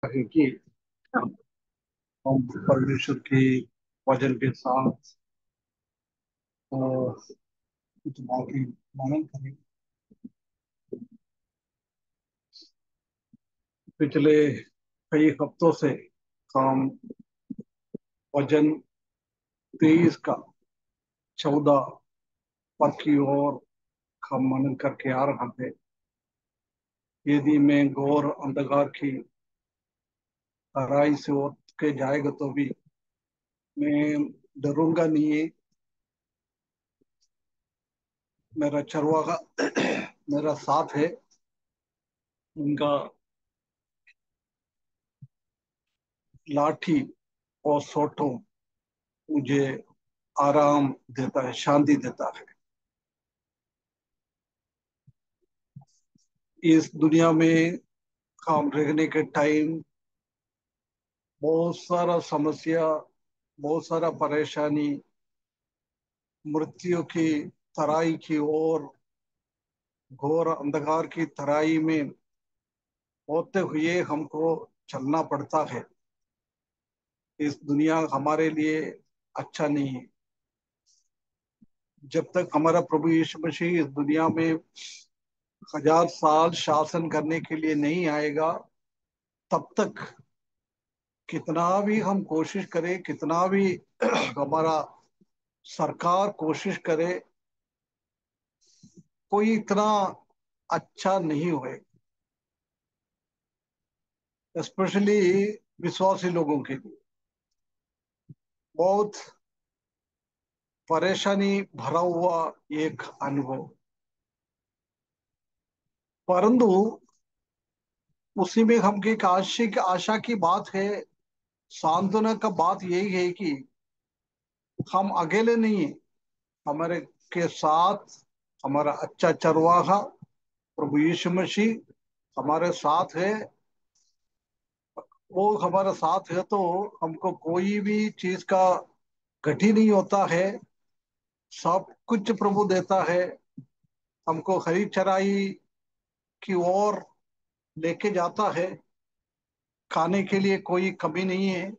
है कि हम परमेश्वर की वचन के साथ कुछ बातें मालूम करें। पिछले कई हफ्तों से हम वचन 23 का 14 पद की ओर हम मनन करके आ रहे थे। यदि मैं घोर अंधकार की गहराई से होत के जाएगा तो भी मैं डरूंगा नहीं। मेरा चरवाहा मेरा साथ है। उनका लाठी और सोटों मुझे आराम देता है, शांति देता है। इस दुनिया में हम रहने के टाइम बहुत सारा समस्या, बहुत सारा परेशानी, मृत्यु की तराई की ओर, घोर अंधकार की तराई में होते हुए हमको चलना पड़ता है। इस दुनिया हमारे लिए अच्छा नहीं है। जब तक हमारा प्रभु यीशु मसीह इस दुनिया में 1000 साल शासन करने के लिए नहीं आएगा, तब तक कितना भी हम कोशिश करें, कितना भी हमारा सरकार कोशिश करे, कोई इतना अच्छा नहीं हुए। स्पेशली विश्वासी लोगों के लिए बहुत परेशानी भरा हुआ एक अनुभव। परंतु उसी में हम एक आशा की बात है, सांत्वना का बात यही है कि हम अकेले नहीं है। हमारे के साथ हमारा अच्छा चरवाहा प्रभु यीशु मसीह हमारे साथ है। वो हमारे साथ है तो हमको कोई भी चीज का घटी नहीं होता है। सब कुछ प्रभु देता है। हमको हरी चराई की ओर लेके जाता है। खाने के लिए कोई कमी नहीं है।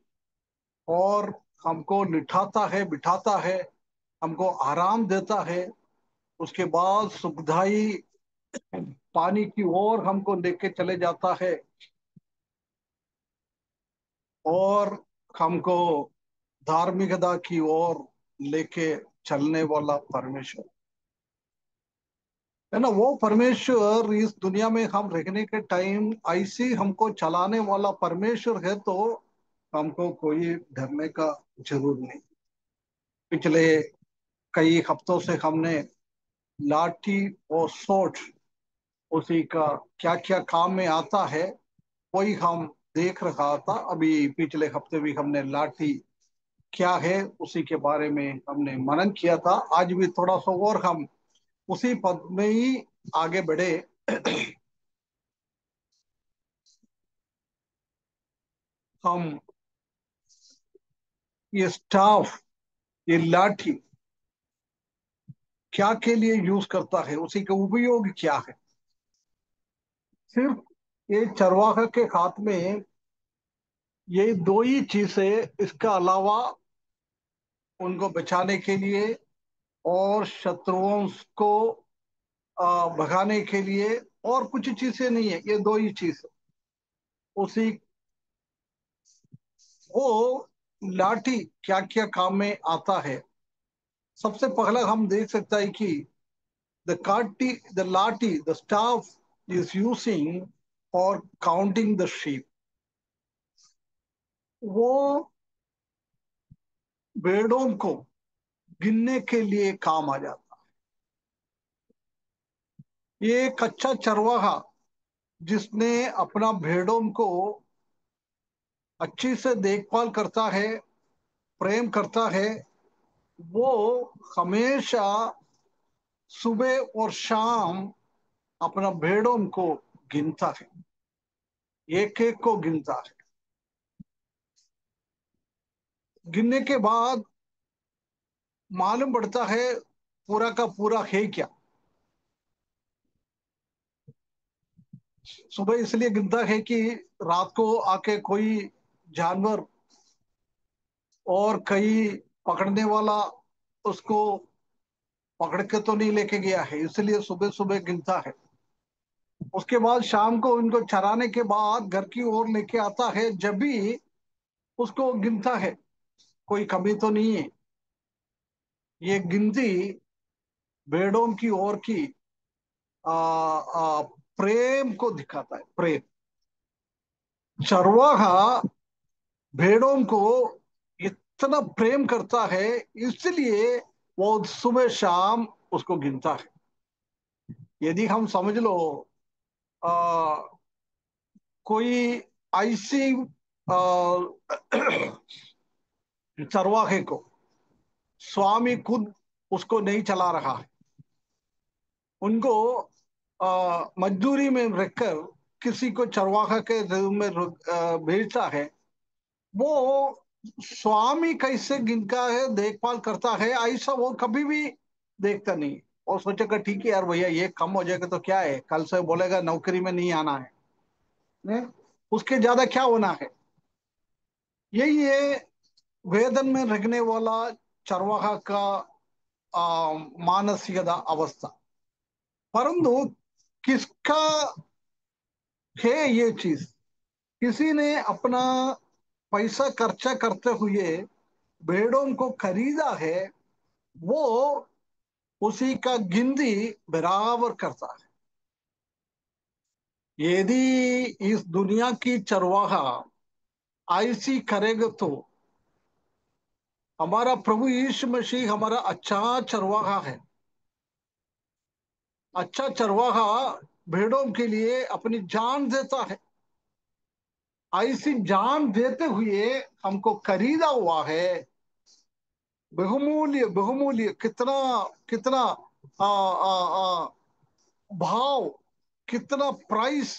और हमको लिटाता है, बिठाता है, हमको आराम देता है। उसके बाद सुखदाई पानी की ओर हमको लेके चले जाता है। और हमको धार्मिकता की ओर लेके चलने वाला परमेश्वर है ना। वो परमेश्वर इस दुनिया में हम रहने के टाइम ऐसी हमको चलाने वाला परमेश्वर है तो हमको कोई डरने का जरूर नहीं। पिछले कई हफ्तों से हमने लाठी और सोच उसी का क्या क्या काम में आता है वही हम देख रहा था। अभी पिछले हफ्ते भी हमने लाठी क्या है उसी के बारे में हमने मनन किया था। आज भी थोड़ा सा और हम उसी पद में ही आगे बढ़े। हम ये स्टाफ, ये लाठी क्या के लिए यूज करता है, उसी का उपयोग क्या है। सिर्फ ये चरवाहा के हाथ में ये दो ही चीजें, इसका अलावा उनको बचाने के लिए और शत्रुओं को भगाने के लिए और कुछ चीजें नहीं है। ये दो ही चीज उसी वो लाठी क्या क्या काम में आता है। सबसे पहला हम देख सकता है कि the lathi, the staff is using for counting the sheep. वो भेड़ों को गिनने के लिए काम आ जाता है। ये एक अच्छा चरवाहा जिसने अपना भेड़ों को अच्छी से देखभाल करता है, प्रेम करता है, वो हमेशा सुबह और शाम अपना भेड़ों को गिनता है, एक एक को गिनता है। गिनने के बाद मालूम पड़ता है पूरा का पूरा है क्या। सुबह इसलिए गिनता है कि रात को आके कोई जानवर और कई पकड़ने वाला उसको पकड़ के तो नहीं लेके गया है, इसलिए सुबह सुबह गिनता है। उसके बाद शाम को इनको चराने के बाद घर की ओर लेके आता है, जब भी उसको गिनता है। कोई कमी तो नहीं है। ये गिनती भेड़ों की ओर की प्रेम को दिखाता है, प्रेम। चरवाहा भेड़ों को इतना प्रेम करता है, इसलिए वो सुबह शाम उसको गिनता है। यदि हम समझ लो आ, कोई ऐसी आ, चरवाहे को स्वामी खुद उसको नहीं चला रहा है, उनको मजदूरी में रखकर किसी को चरवाहा के रूप में भेजता है। वो स्वामी कैसे गिनका है, देखभाल करता है, ऐसा वो कभी भी देखता नहीं। और सोचेगा ठीक है यार भैया, ये कम हो जाएगा तो क्या है, कल से बोलेगा नौकरी में नहीं आना है, ने? उसके ज्यादा क्या होना है। यही है वेदन में रखने वाला चरवाहा का मानसिकता अवस्था। परंतु किसका है ये चीज? किसी ने अपना पैसा खर्चा करते हुए भेड़ों को खरीदा है, वो उसी का गिनती बराबर करता है। यदि इस दुनिया की चरवाहा ऐसी करेगा तो हमारा प्रभु यीशु मसीह हमारा अच्छा चरवाहा है। अच्छा चरवाहा भेड़ों के लिए अपनी जान देता है। ऐसी जान देते हुए हमको खरीदा हुआ है। बहुमूल्य बहुमूल्य, कितना कितना भाव, कितना प्राइस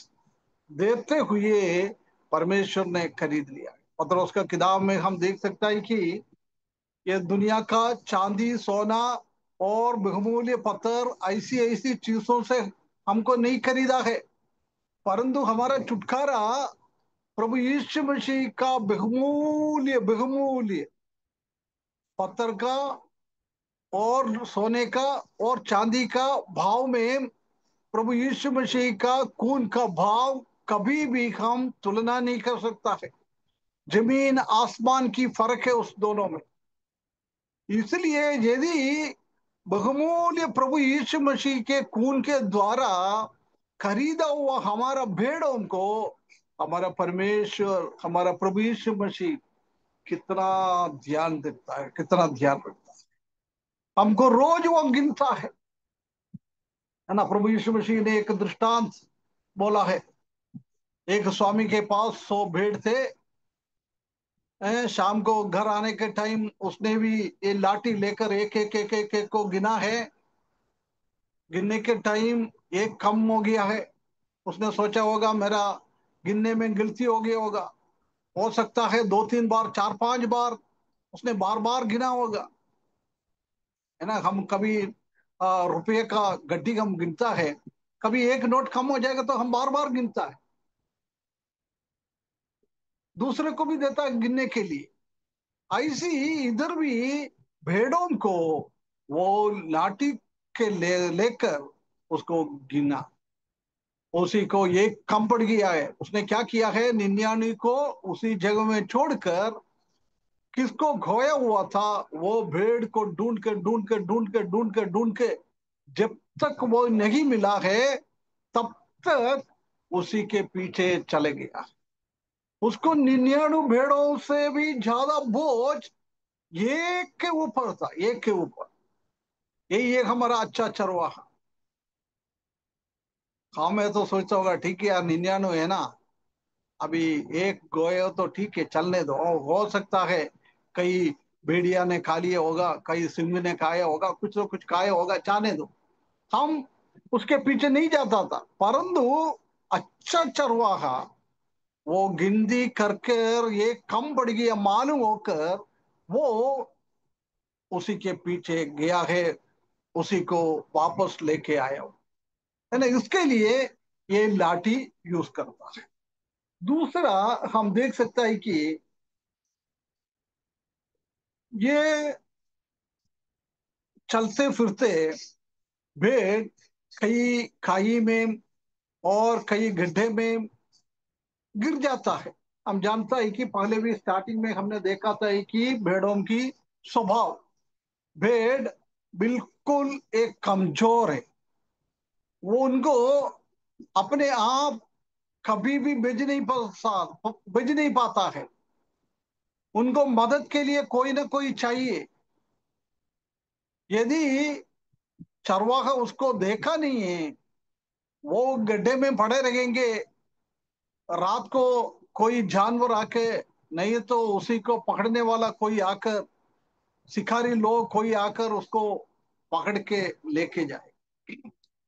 देते हुए परमेश्वर ने खरीद लिया है। मतलब उसका किताब में हम देख सकते हैं कि ये दुनिया का चांदी सोना और बहुमूल्य पत्थर ऐसी ऐसी चीजों से हमको नहीं खरीदा है, परंतु हमारा छुटकारा प्रभु यीशु मसीह का बहुमूल्य बहुमूल्य पत्थर का और सोने का और चांदी का भाव में, प्रभु यीशु मसीह का खून का भाव कभी भी हम तुलना नहीं कर सकता है। जमीन आसमान की फर्क है उस दोनों में। इसलिए यदि बहुमूल्य प्रभु यीशु मसीह के खून के द्वारा खरीदा हुआ हमारा भेड़ों को हमारा परमेश्वर हमारा प्रभु यीशु मसीह कितना ध्यान देता है, कितना ध्यान रखता है। हमको रोज वो गिनता है ना। प्रभु यीशु मसीह ने एक दृष्टांत बोला है। एक स्वामी के पास 100 भेड़ थे। शाम को घर आने के टाइम उसने भी ये लाठी लेकर एक एक को गिना है। गिनने के टाइम एक कम हो गया है। उसने सोचा होगा मेरा गिनने में गलती हो गया होगा। हो सकता है 2-3 बार 4-5 बार उसने बार बार गिना होगा, है ना। हम कभी रुपये का गड्डी हम गिनता है, कभी एक नोट कम हो जाएगा तो हम बार बार गिनता है, दूसरे को भी देता है गिनने के लिए। ऐसी इधर भी भेड़ों को वो लाठी के लेकर उसको गिना। उसी को एक कम पड़ गया है, उसने क्या किया है, 99 को उसी जगह में छोड़कर किसको खोया हुआ था वो भेड़ को ढूंढ के ढूंढ के ढूंढ के ढूंढ के ढूंढ के जब तक वो नहीं मिला है तब तक उसी के पीछे चले गया। उसको 99 भेड़ों से भी ज्यादा बोझ एक के ऊपर था, एक के ऊपर। यही एक हमारा अच्छा चरवाहा। हाँ, मैं तो सोचता होगा ठीक है यार, 99 है ना, अभी एक गोए हो तो ठीक है चलने दो। हो सकता है कई भेड़िया ने खा लिया होगा, कई सिंह ने खाया होगा, कुछ तो कुछ खाया होगा, जाने दो। हम उसके पीछे नहीं जाता था, परंतु अच्छा चरवाहा वो गिनती करके ये कम पड़ गया मालूम होकर वो उसी के पीछे गया है, उसी को वापस लेके आया हो, है ना। इसके लिए ये लाठी यूज करता है। दूसरा हम देख सकता है कि ये चलते फिरते भेड़ कई खाई में और कई गड्ढे में गिर जाता है। हम जानता है कि पहले भी स्टार्टिंग में हमने देखा था कि भेड़ों की स्वभाव, भेड़ बिल्कुल एक कमजोर है। वो उनको अपने आप कभी भी बेच नहीं पाता है। उनको मदद के लिए कोई ना कोई चाहिए। यदि चरवाहा उसको देखा नहीं है, वो गड्ढे में पड़े रहेंगे। रात को कोई जानवर आके, नहीं तो उसी को पकड़ने वाला कोई आकर, शिकारी लोग कोई आकर उसको पकड़ के लेके जाए।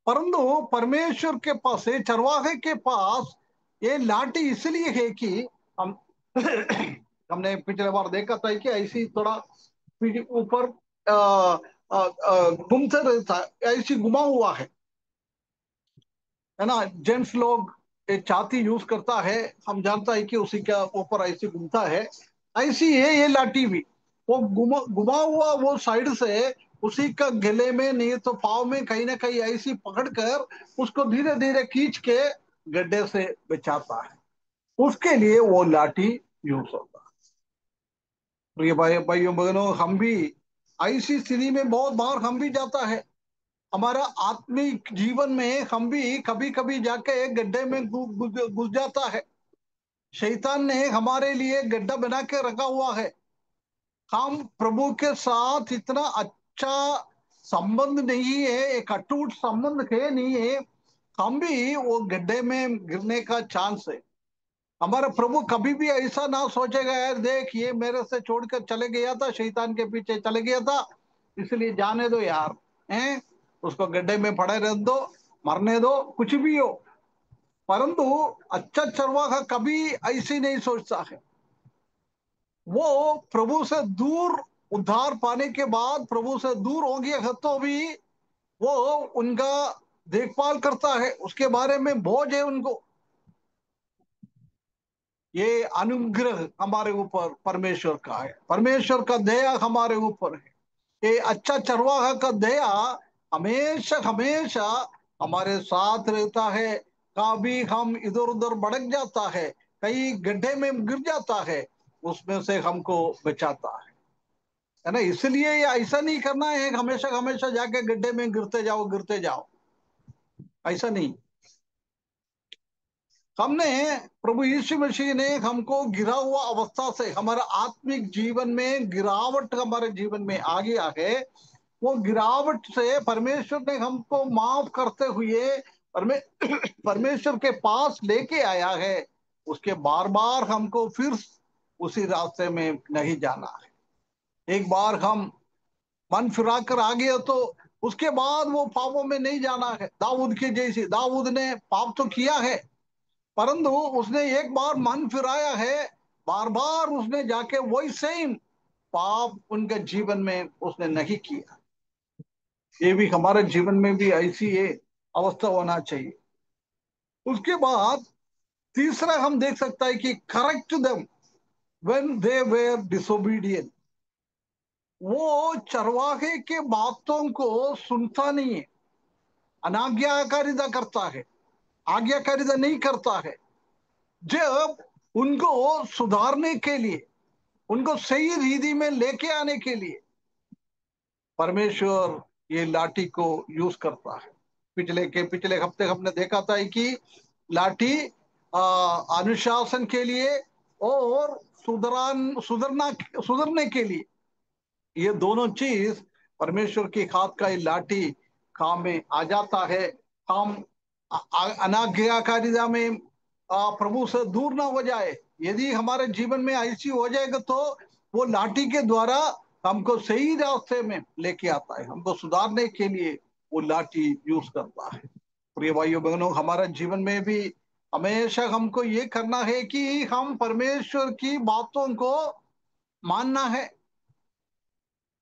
परंतु परमेश्वर के पास है, चरवाहे के पास ये लाठी इसलिए है कि हम हमने पिछले बार देखा था कि ऐसी थोड़ा ऊपर घूमते रहता है, ऐसी घुमा हुआ है ना। जेंट्स लोग एक छाती यूज करता है, हम जानता है कि उसी के ऊपर ऐसे घूमता है। ऐसी है ये लाठी भी। वो घुमा घुमा हुआ वो साइड से उसी का गले में, नहीं तो पाँव में कहीं ना कहीं ऐसी पकड़ कर उसको धीरे धीरे खींच के गड्ढे से बचाता है। उसके लिए वो लाठी यूज होता है। प्रिय भाई भाइयों बहनों, हम भी ऐसी स्थिति में बहुत बार हम भी जाता है। हमारा आत्मिक जीवन में हम भी कभी कभी जाके एक गड्ढे में घुस जाता है। शैतान ने हमारे लिए गड्ढा बना के रखा हुआ है। हम प्रभु के साथ इतना अच्छा संबंध नहीं है, एक अटूट संबंध है नहीं है। हम भी वो गड्ढे में गिरने का चांस है। हमारा प्रभु कभी भी ऐसा ना सोचेगा, यार देख ये मेरे से छोड़कर चले गया था, शैतान के पीछे चले गया था, इसलिए जाने दो यार, हैं, उसको गड्ढे में पड़े रह दो, मरने दो, कुछ भी हो। परंतु अच्छा चरवाहा कभी ऐसे नहीं सोचता है। वो प्रभु से दूर, उद्धार पाने के बाद प्रभु से दूर हो गया है तो भी वो उनका देखभाल करता है, उसके बारे में बोझ है उनको। ये अनुग्रह हमारे ऊपर परमेश्वर का है, परमेश्वर का दया हमारे ऊपर है। ये अच्छा चरवाहा का दया हमेशा हमेशा हमारे साथ रहता है। कभी हम इधर उधर भड़क जाता है, कहीं गड्ढे में गिर जाता है, उसमें से हमको बचाता है ना। इसलिए ये ऐसा नहीं करना है हमेशा हमेशा जाके गड्ढे में गिरते जाओ, ऐसा नहीं। हमने, प्रभु यीशु मसीह ने हमको गिरा हुआ अवस्था से, हमारा आत्मिक जीवन में गिरावट हमारे जीवन में आ गया है। वो गिरावट से परमेश्वर ने हमको माफ करते हुए परमे परमेश्वर के पास लेके आया है। उसके बार बार हमको फिर उसी रास्ते में नहीं जाना है। एक बार हम मन फिरा कर आ गए तो उसके बाद वो पापों में नहीं जाना है। दाऊद के जैसे, दाऊद ने पाप तो किया है, परंतु उसने एक बार मन फिराया है, बार बार उसने जाके वही सेम पाप उनके जीवन में उसने नहीं किया। ये भी हमारे जीवन में भी ऐसी है अवस्था होना चाहिए। उसके बाद तीसरा हम देख सकता है कि correct them when they were disobedient. वो चरवाहे के बातों को सुनता नहीं है, अनाज्ञाकारिता करता है, आज्ञाकारिता नहीं करता है। जब उनको सुधारने के लिए, उनको सही रीति में लेके आने के लिए परमेश्वर ये लाठी को यूज करता है। पिछले हफ्ते हमने देखा था कि लाठी अनुशासन के लिए और सुधरने के लिए, ये दोनों चीज परमेश्वर की हाथ का ये लाठी काम में आ जाता है। हम अनाज्ञाकारिता में प्रभु से दूर ना हो जाए। यदि हमारे जीवन में ऐसी हो जाएगा तो वो लाठी के द्वारा हमको सही रास्ते में लेके आता है, हमको सुधारने के लिए वो लाठी यूज करता है। प्रिय भाइयों बहनों, हमारा जीवन में भी हमेशा हमको ये करना है कि हम परमेश्वर की बातों को मानना है,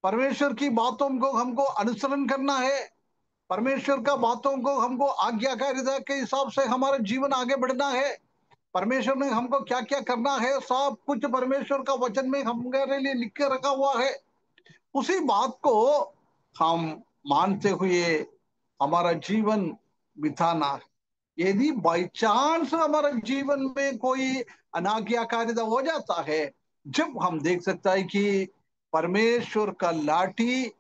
परमेश्वर की बातों को हमको अनुसरण करना है, परमेश्वर का बातों को हमको आज्ञाकारिता के हिसाब से हमारा जीवन आगे बढ़ना है। परमेश्वर ने हमको क्या क्या करना है, सब कुछ परमेश्वर का वचन में हमारे लिए लिख के रखा हुआ है। उसी बात को हम मानते हुए हमारा जीवन बिताना है। यदि बाई चांस हमारे जीवन में कोई अनाज्ञाकारिता हो जाता है, जब हम देख सकता है कि परमेश्वर का लाठी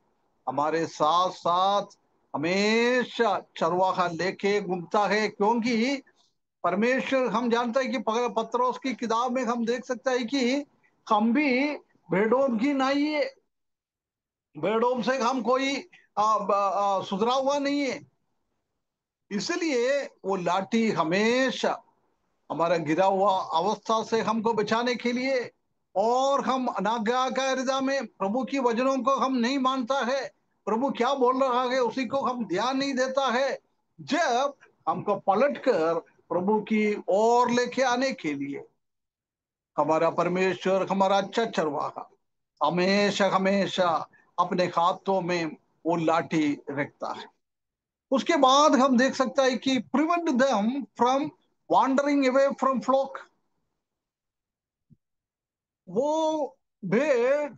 हमारे साथ साथ हमेशा चरवाहा लेके घूमता है, क्योंकि परमेश्वर, हम जानते हैं कि पत्रोस की किताब में हम देख सकते हैं कि हम भी भेड़ों की नहीं है, भेड़ों से हम कोई सुधरा हुआ नहीं है। इसलिए वो लाठी हमेशा हमारा गिरा हुआ अवस्था से हमको बचाने के लिए, और हम अनाज्ञाकारिता में प्रभु की वचनों को हम नहीं मानता है, प्रभु क्या बोल रहा है उसी को हम ध्यान नहीं देता है, जब हमको पलटकर प्रभु की ओर लेके आने के लिए हमारा परमेश्वर, हमारा अच्छा चरवाहा हमेशा हमेशा अपने हाथों में वो लाठी रखता है। उसके बाद हम देख सकता है कि prevent them from wandering away from flock. वो भेड़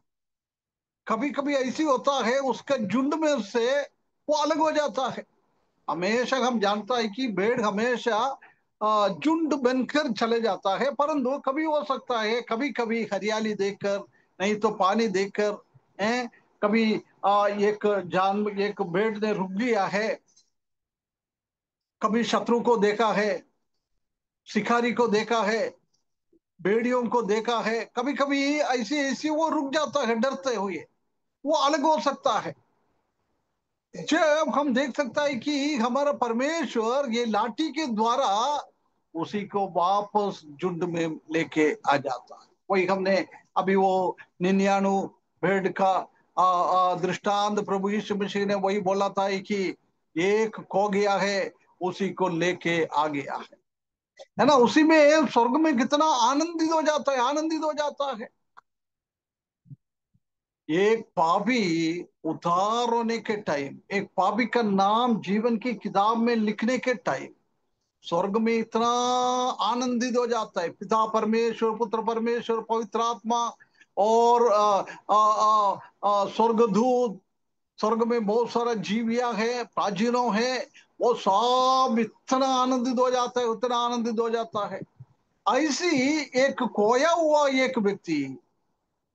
कभी कभी ऐसी होता है, उसका झुंड में से वो अलग हो जाता है। हमेशा हम जानता है कि भेड़ हमेशा झुंड बनकर चले जाता है, परंतु कभी हो सकता है कभी कभी हरियाली देखकर, नहीं तो पानी देखकर, कभी एक भेड़ ने रुक गया है, कभी शत्रु को देखा है, शिकारी को देखा है, भेड़ियों को देखा है, कभी कभी ऐसी ऐसी वो रुक जाता है डरते हुए, वो अलग हो सकता है। जब हम देख सकता है कि हमारा परमेश्वर ये लाठी के द्वारा उसी को वापस झुंड में लेके आ जाता है। वही हमने अभी वो 99 भेड़ का दृष्टांत प्रभु यीशु मसीह ने वही बोला था कि एक खो गया है, उसी को लेके आ गया है ना। उसी में स्वर्ग में कितना आनंदित हो जाता है, आनंदित हो जाता है। एक पापी उद्धार होने के टाइम, एक पापी का नाम जीवन की किताब में लिखने के टाइम स्वर्ग में इतना आनंदित हो जाता है। पिता परमेश्वर, पुत्र परमेश्वर, पवित्र आत्मा और स्वर्गदूत, स्वर्ग में बहुत सारा जीविया है, प्राचीनों है, वो सब इतना आनंदित हो जाता है, उतना आनंदित हो जाता है। ऐसी एक खोया हुआ एक व्यक्ति,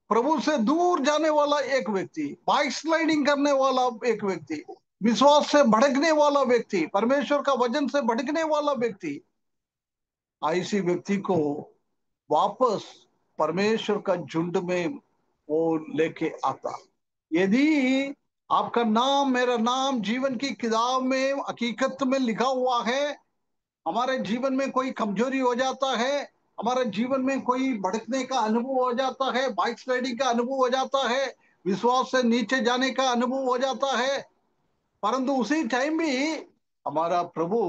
प्रभु से दूर जाने वाला एक व्यक्ति, बाइक स्लाइडिंग करने वाला एक व्यक्ति, विश्वास से भड़कने वाला व्यक्ति, परमेश्वर का वचन से भड़कने वाला व्यक्ति, ऐसी व्यक्ति को वापस परमेश्वर का झुंड में वो लेके आता। यदि आपका नाम, मेरा नाम जीवन की किताब में हकीकत में लिखा हुआ है, हमारे जीवन में कोई कमजोरी हो जाता है, हमारे जीवन में कोई भड़कने का अनुभव हो जाता है, बाइक स्लाइडिंग का अनुभव हो जाता है, विश्वास से नीचे जाने का अनुभव हो जाता है, परंतु उसी टाइम भी हमारा प्रभु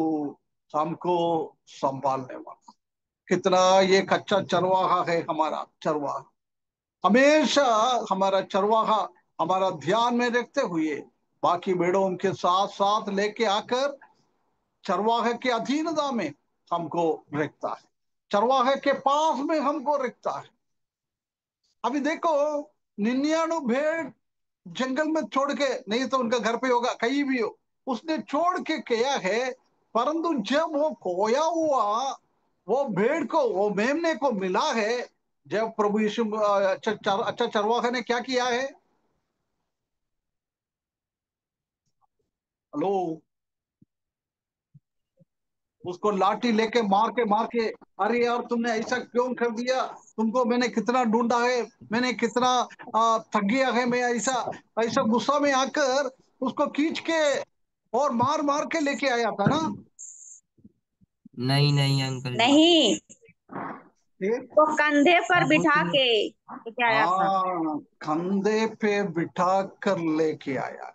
हमको संभालने वाला, कितना ये कच्चा चरवाहा है हमारा चरवाहा, हमेशा हमारा चरवाहा हमारा ध्यान में रखते हुए बाकी भेड़ों के साथ साथ लेके आकर चरवाहे के अधीनता में हमको रखता है, चरवाहे के पास में हमको रखता है। अभी देखो, 99 भेड़ जंगल में छोड़ के, नहीं तो उनका घर पे होगा, कहीं भी हो, उसने छोड़ के किया है, परंतु जब वो खोया हुआ वो भेड़ को, वो मेमने को मिला है, जब प्रभु यीशु अच्छा चरवाहा ने क्या किया है? हेलो, उसको लाठी लेके मार के, अरे यार तुमने ऐसा क्यों कर दिया, तुमको मैंने कितना ढूंढा है, मैंने कितना थक गया है, मैं ऐसा ऐसा गुस्सा में आकर उसको खींच के और मार मार के लेके आया था ना। नहीं नहीं अंकल जी। नहीं, ठीक? वो कंधे पर वो बिठा तो के लेके आया था। हाँ, कंधे पे बिठा कर लेके आया।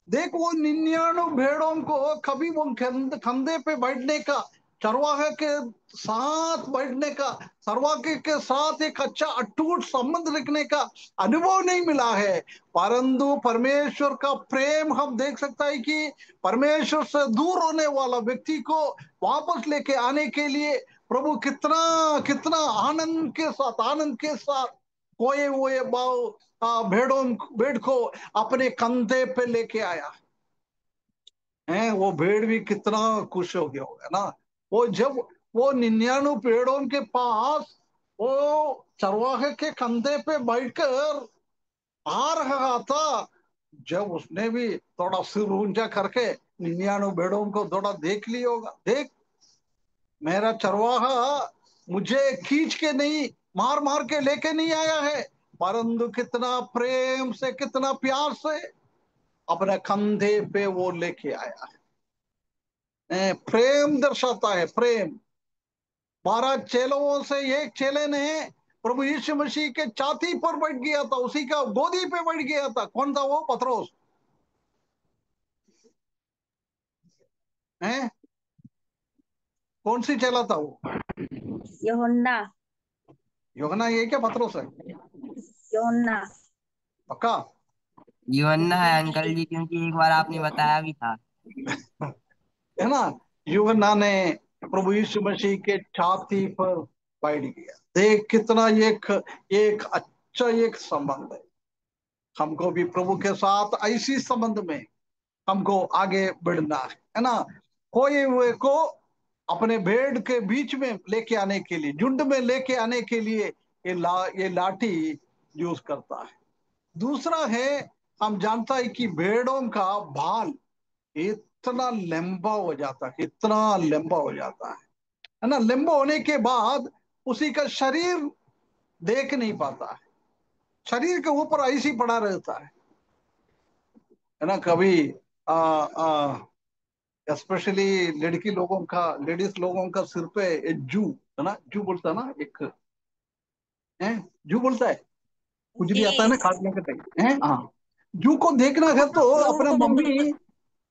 देख, वो 99 भेड़ों को कभी वो कंधे पे बैठने का, चरवाहे के साथ बैठने का, चरवाहे के साथ एक अच्छा अटूट संबंध रखने का अनुभव नहीं मिला है, परंतु परमेश्वर का प्रेम हम देख सकता है कि परमेश्वर से दूर होने वाला व्यक्ति को वापस लेके आने के लिए प्रभु कितना कितना आनंद के साथ कोए हुए भेड़ को अपने कंधे पे लेके आया है। वो भेड़ भी कितना खुश हो गया होगा ना। वो जब वो 99 पेड़ों के पास वो चरवाहे के कंधे पे बैठकर आ रहा था, जब उसने भी थोड़ा सिर ऊंचा करके 99 भेड़ों को थोड़ा देख लिया होगा। देख, मेरा चरवाहा मुझे खींच के नहीं, मार मार के लेके नहीं आया है, परंतु कितना प्रेम से, कितना प्यार से अपने कंधे पे वो लेके आया है। प्रेम दर्शाता है, प्रेम। 12 चेलों से एक चेले ने प्रभु यीशु मसीह के छाती पर बैठ गया था, उसी का गोदी पे बैठ गया था। कौन था वो? पतरोस है। कौन सी चेला था वो? यूहन्ना। यूहन्ना, ये क्या पतरोस है? यूहन्ना। पक्का? यूहन्ना है अंकल जी, क्योंकि एक बार आपने बताया भी था। है ना। यूहन्ना ने प्रभु यीशु मसीह के छाती पर बैठ गया। देख कितना एक एक अच्छा एक संबंध है। हमको भी प्रभु के साथ ऐसी संबंध में हमको आगे बढ़ना है ना। कोई हुए को अपने भेड़ के बीच में लेके आने के लिए, झुंड में लेके आने के लिए ये लाठी यूज करता है। दूसरा है, हम जानता है कि भेड़ों का बाल इतना लंबा हो जाता है, इतना लंबा हो जाता है ना। लंबा होने के बाद उसी का शरीर देख नहीं पाता है, शरीर के ऊपर ऐसे ही पड़ा रहता है ना। कभी आ, आ, स्पेशली लड़की लोगों का, लेडीज लोगों का सिर पे एक जू, है ना, जू बोलता है ना, एक है, जू बोलता है, कुछ भी आता है जी। ना काटने के टाइम है। हाँ, जू को देखना है तो अपना मम्मी,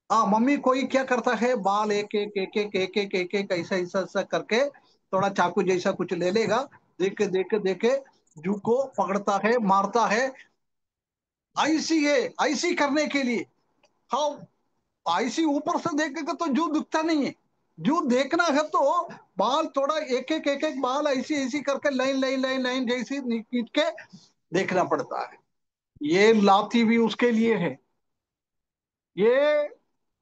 हाँ मम्मी कोई क्या करता है, बाल एक एक एक एक एक एक एक एक ऐसा ऐसा ऐसा करके थोड़ा चाकू जैसा कुछ ले लेगा, देख के देख के देख के जू को पकड़ता है, मारता है। ऐसी है, ऐसी करने के लिए। हाँ, ऐसी ऊपर से देखेगा तो जू दिखता नहीं है। जू देखना है तो बाल थोड़ा एक एक बाल ऐसी ऐसी करके लाइन लाइन लाइन लाइन जैसी खींच के देखना पड़ता है। ये लाठी भी उसके लिए है। ये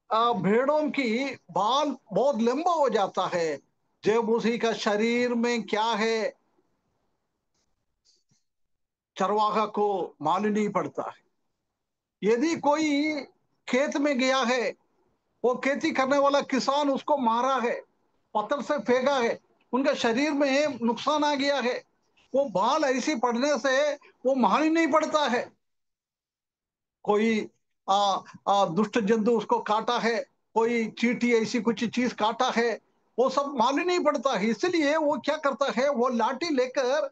भेड़ों की बाल बहुत लंबा हो जाता है जब उसी का शरीर में क्या है, चरवाहा को मालूम नहीं पड़ता है। यदि कोई खेत में गया है, वो खेती करने वाला किसान उसको मारा है, पत्थर से फेंका है, उनका शरीर में नुकसान आ गया है, वो बाल ऐसी पड़ने से वो मालूम नहीं पड़ता है। कोई आ, दुष्ट जंतु उसको काटा है, कोई चींटी ऐसी कुछ चीज काटा है, वो सब मालूम नहीं पड़ता है। इसलिए वो क्या करता है, वो लाठी लेकर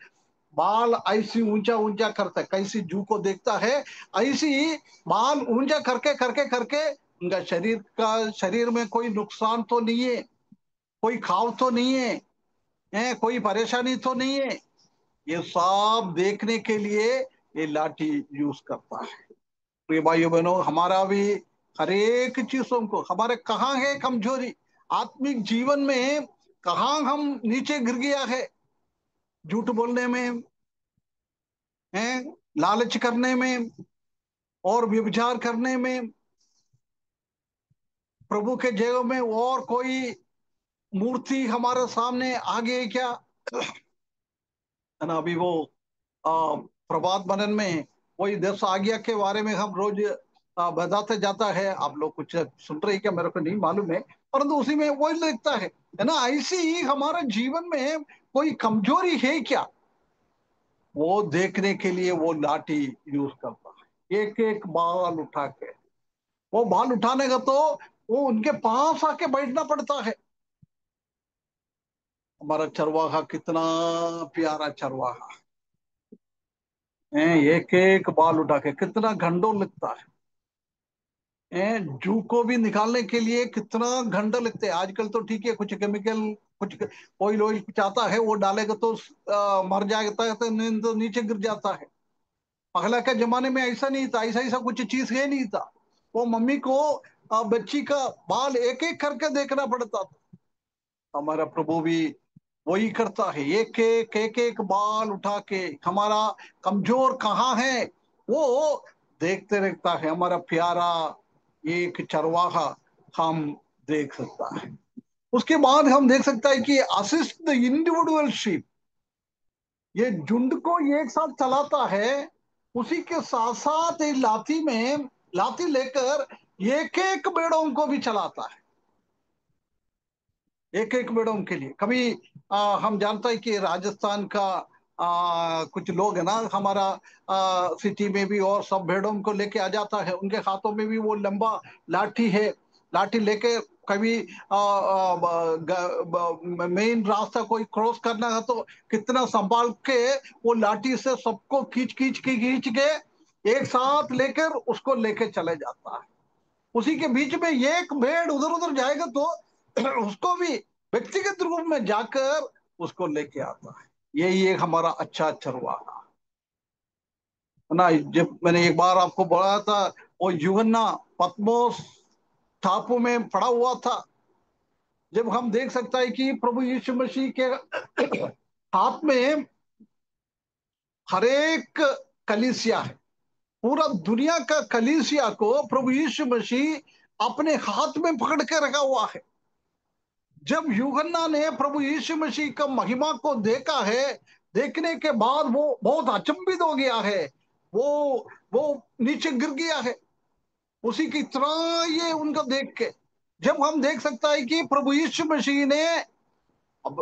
बाल ऐसी ऊंचा ऊंचा करता है, कैसी जू को देखता है ऐसी बाल ऊंचा करके करके करके उनका शरीर में कोई नुकसान तो नहीं है, कोई खाव तो नहीं है, कोई परेशानी तो नहीं है। ये सब देखने के लिए ये लाठी यूज करता है। प्रिय भाइयों बहनों, हमारा भी हर एक चीजों को, हमारे कहाँ है कमजोरी आत्मिक जीवन में, कहाँ हम नीचे गिर गया है, झूठ बोलने में है, लालच करने में और व्यभिचार करने में, प्रभु के जय में और कोई मूर्ति हमारे सामने आ गई क्या, है ना। अभी वो प्रभात भवन में वही 10 आज्ञा के बारे में हम रोज बताते जाता है। आप लोग कुछ सुन रहे हैं क्या, मेरे को नहीं मालूम है, परंतु उसी में वही लिखता है ना। ऐसी ही हमारे जीवन में कोई कमजोरी है क्या, वो देखने के लिए वो लाठी यूज करता है, एक एक बाल उठा के। वो बाल उठाने का तो वो उनके पास आके बैठना पड़ता है। हमारा चरवाहा कितना प्यारा चरवाहा है, एक एक बाल उठा के कितना घंटों लगता है। जू को भी निकालने के लिए कितना घंटा लगते हैं। आजकल तो ठीक है, कुछ केमिकल, कुछ ऑयल ऑयल कुछ आता है, वो डालेगा तो मर जाता है, तो नीचे गिर जाता है। पहले के जमाने में ऐसा नहीं था, ऐसा ऐसा कुछ चीज है नहीं था। वो मम्मी को बच्ची का बाल एक एक करके देखना पड़ता था। हमारा प्रभु भी वही करता है, एक एक बाल उठा के हमारा कमजोर कहाँ है वो देखते रहता है। हमारा प्यारा एक चरवाहा हम देख सकता है। उसके बाद हम देख सकता है कि असिस्ट द इंडिविजुअल शीप, ये झुंड को एक साथ चलाता है। उसी के साथ साथ ये लाठी लेकर एक एक भेड़ों को भी चलाता है, एक एक भेड़ों के लिए। कभी हम जानता है कि राजस्थान का कुछ लोग है ना हमारा सिटी में भी, और सब भेड़ों को लेके आ जाता है। उनके हाथों में भी वो लंबा लाठी है, लाठी लेके कभी मेन रास्ता कोई क्रॉस करना है तो कितना संभाल के वो लाठी से सबको खींच के एक साथ लेकर उसको लेके चले जाता है। उसी के बीच में एक भेड़ उधर उधर जाएगा तो उसको भी व्यक्तिगत रूप में जाकर उसको लेके आता है। यही एक हमारा अच्छा चरवाहा है ना। जब मैंने एक बार आपको बोला था, वो यूहन्ना पतमोस टापू में पड़ा हुआ था। जब हम देख सकता है कि प्रभु यीशु मसीह के हाथ में हर एक कलीसिया है, पूरा दुनिया का कलीसिया को प्रभु यीशु मसीह अपने हाथ में पकड़ के रखा हुआ है। जब यूहन्ना ने प्रभु यीशु मसीह का महिमा को देखा है, देखने के बाद वो बहुत अचंभित हो गया है। वो वो नीचे गिर गया है उसी की तरह ये उनका देख के। जब हम देख सकता है कि प्रभु यीशु मसीह ने अब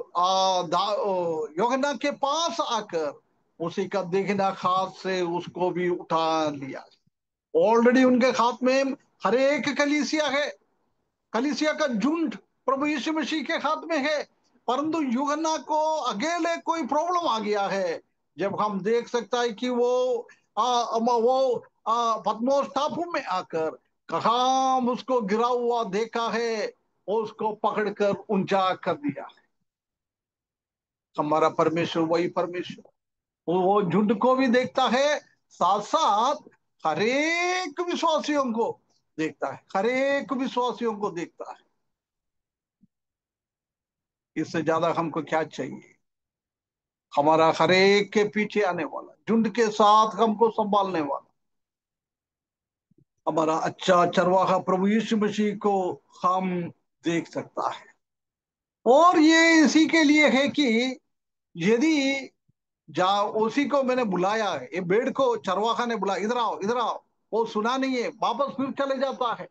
यूहन्ना के पास आकर उसी का देखना हाथ से उसको भी उठा लिया। ऑलरेडी उनके हाथ में हर एक कलीसिया है, कलीसिया का झुंड प्रभु यीशु मसीह के हाथ में है। परंतु यूहन्ना को अकेले कोई प्रॉब्लम आ गया है। जब हम देख सकता है कि पद्मोस टापू में आकर कहा उसको गिरा हुआ देखा है, उसको पकड़कर ऊंचा कर दिया। हमारा परमेश्वर वही परमेश्वर, वो झुंड को भी देखता है, साथ साथ हरेक विश्वासियों को देखता है, हरेक विश्वासियों को देखता है। इससे ज्यादा हमको क्या चाहिए। हमारा हरेक के पीछे आने वाला, झुंड के साथ हमको संभालने वाला हमारा अच्छा चरवाहा प्रभु यीशु मसीह को हम देख सकता है। और ये इसी के लिए है कि यदि जा उसी को मैंने बुलाया है, ये भेड़ को चरवाहा ने बुलाया, इधर आओ इधर आओ, वो सुना नहीं है, वापस फिर चले जाता है।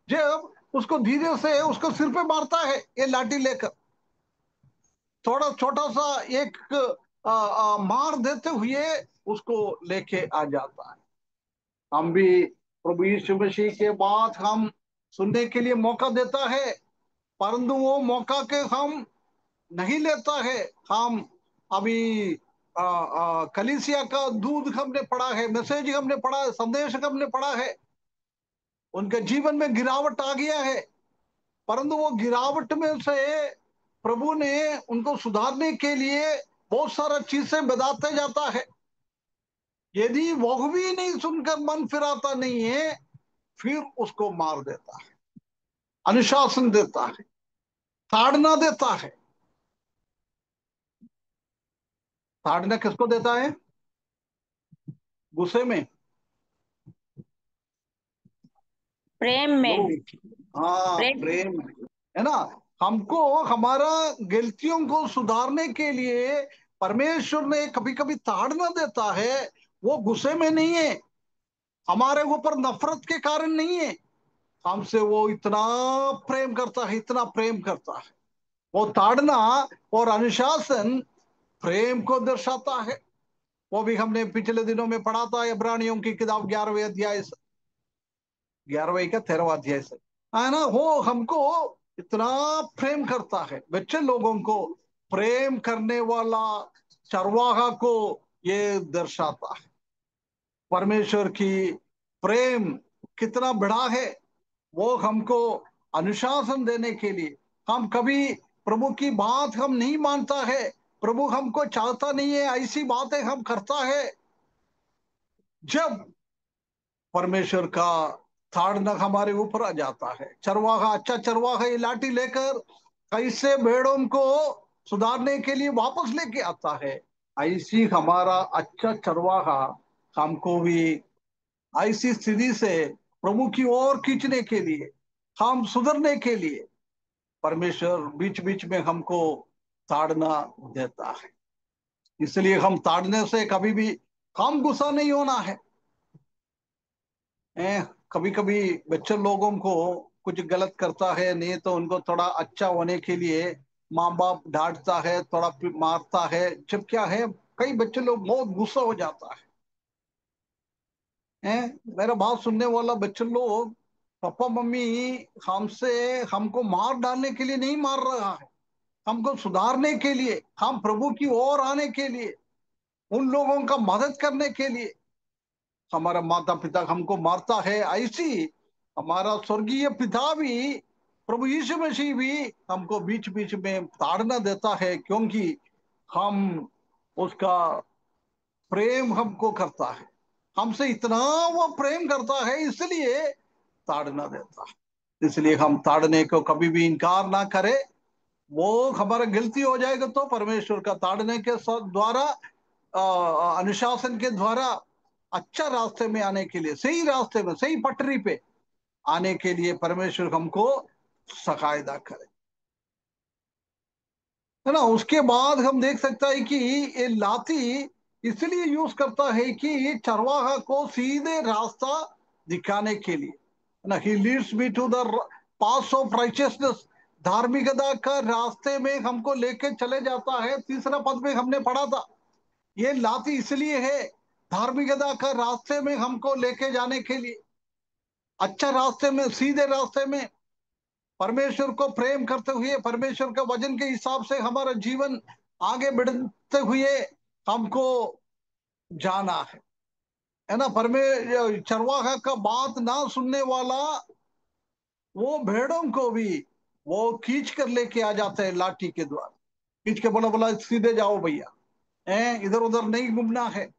जब उसको धीरे से उसको सिर पे मारता है ये लाठी लेकर, थोड़ा छोटा सा एक मार देते हुए उसको लेके आ जाता है। हम भी प्रभु यीशु मसीह के बात हम सुनने के लिए मौका देता है, परंतु वो मौका के हम नहीं लेता है। हम अभी कलीसिया का दूध हमने पढ़ा है, मैसेज हमने पढ़ा है, संदेश हमने पढ़ा है, उनके जीवन में गिरावट आ गया है। परंतु वो गिरावट में से प्रभु ने उनको सुधारने के लिए बहुत सारा चीजें बताते जाता है। यदि वो भी नहीं सुनकर मन फिराता नहीं है, फिर उसको मार देता है, अनुशासन देता है, ताड़ना देता है। ताड़ना किसको देता है? गुस्से में? प्रेम में। हाँ, प्रेम। प्रेम है ना। हमको हमारा गलतियों को सुधारने के लिए परमेश्वर ने कभी कभी ताड़ना देता है। वो गुस्से में नहीं है, हमारे ऊपर नफरत के कारण नहीं है, हमसे वो इतना प्रेम करता है, इतना प्रेम करता है। वो ताड़ना और अनुशासन प्रेम को दर्शाता है। वो भी हमने पिछले दिनों में पढ़ा था, इब्रानियों की किताब 11वें अध्याय से, 11वें का 13वां अध्याय से, है ना। वो हमको इतना प्रेम करता है, बच्चे लोगों को प्रेम करने वाला चरवाहा को ये दर्शाता है। परमेश्वर की प्रेम कितना बड़ा है, वो हमको अनुशासन देने के लिए। हम कभी प्रभु की बात हम नहीं मानता है, प्रभु हमको चाहता नहीं है, ऐसी बातें हम करता है। जब परमेश्वर का ताड़ना हमारे ऊपर आ जाता है, चरवाहा, अच्छा चरवाहा ये लाठी लेकर कैसे भेड़ों को सुधारने के लिए वापस लेके आता है। ऐसी हमारा अच्छा चरवाहा हमको भी ऐसी स्थिति से प्रभु की ओर खींचने के लिए, हम सुधरने के लिए परमेश्वर बीच बीच में हमको ताड़ना देता है। इसलिए हम ताड़ने से कभी भी हम गुस्सा नहीं होना है। कभी कभी बच्चे लोगों को कुछ गलत करता है नहीं तो उनको थोड़ा अच्छा होने के लिए माँ बाप डांटता है, थोड़ा मारता है। जब क्या है, कई बच्चे लोग बहुत गुस्सा हो जाता है। मेरा बात सुनने वाला बच्चे लोग, पापा मम्मी हमसे हमको मार डालने के लिए नहीं मार रहा है, हमको सुधारने के लिए, हम प्रभु की ओर आने के लिए, उन लोगों का मदद करने के लिए हमारा माता पिता हमको मारता है। ऐसी हमारा स्वर्गीय पिता भी, प्रभु यीशु मसीह भी हमको बीच बीच में ताड़ना देता है, क्योंकि हम उसका प्रेम हमको करता है, हमसे इतना वो प्रेम करता है, इसलिए ताड़ना देता है। इसलिए हम ताड़ने को कभी भी इनकार ना करें। वो हमारा गलती हो जाएगा तो परमेश्वर का ताड़ने के द्वारा, अनुशासन के द्वारा अच्छा रास्ते में आने के लिए, सही रास्ते में, सही पटरी पे आने के लिए परमेश्वर हमको सहायता करे, है ना। उसके बाद हम देख सकता है कि ये लाठी इसलिए यूज करता है कि चरवाहा को सीधे रास्ता दिखाने के लिए, है ना। He leads me to the path of righteousness, धार्मिकता का रास्ते में हमको लेके चले जाता है। तीसरा पद में हमने पढ़ा था, ये लाठी इसलिए है धार्मिकता का रास्ते में हमको लेके जाने के लिए, अच्छा रास्ते में, सीधे रास्ते में, परमेश्वर को प्रेम करते हुए, परमेश्वर के वचन के हिसाब से हमारा जीवन आगे बढ़ते हुए हमको जाना है ना। चरवाहा का बात ना सुनने वाला वो भेड़ों को भी वो खींच कर लेके आ जाते हैं लाठी के द्वारा, खींच के बोला बोला सीधे जाओ भैया, इधर उधर नहीं घूमना है।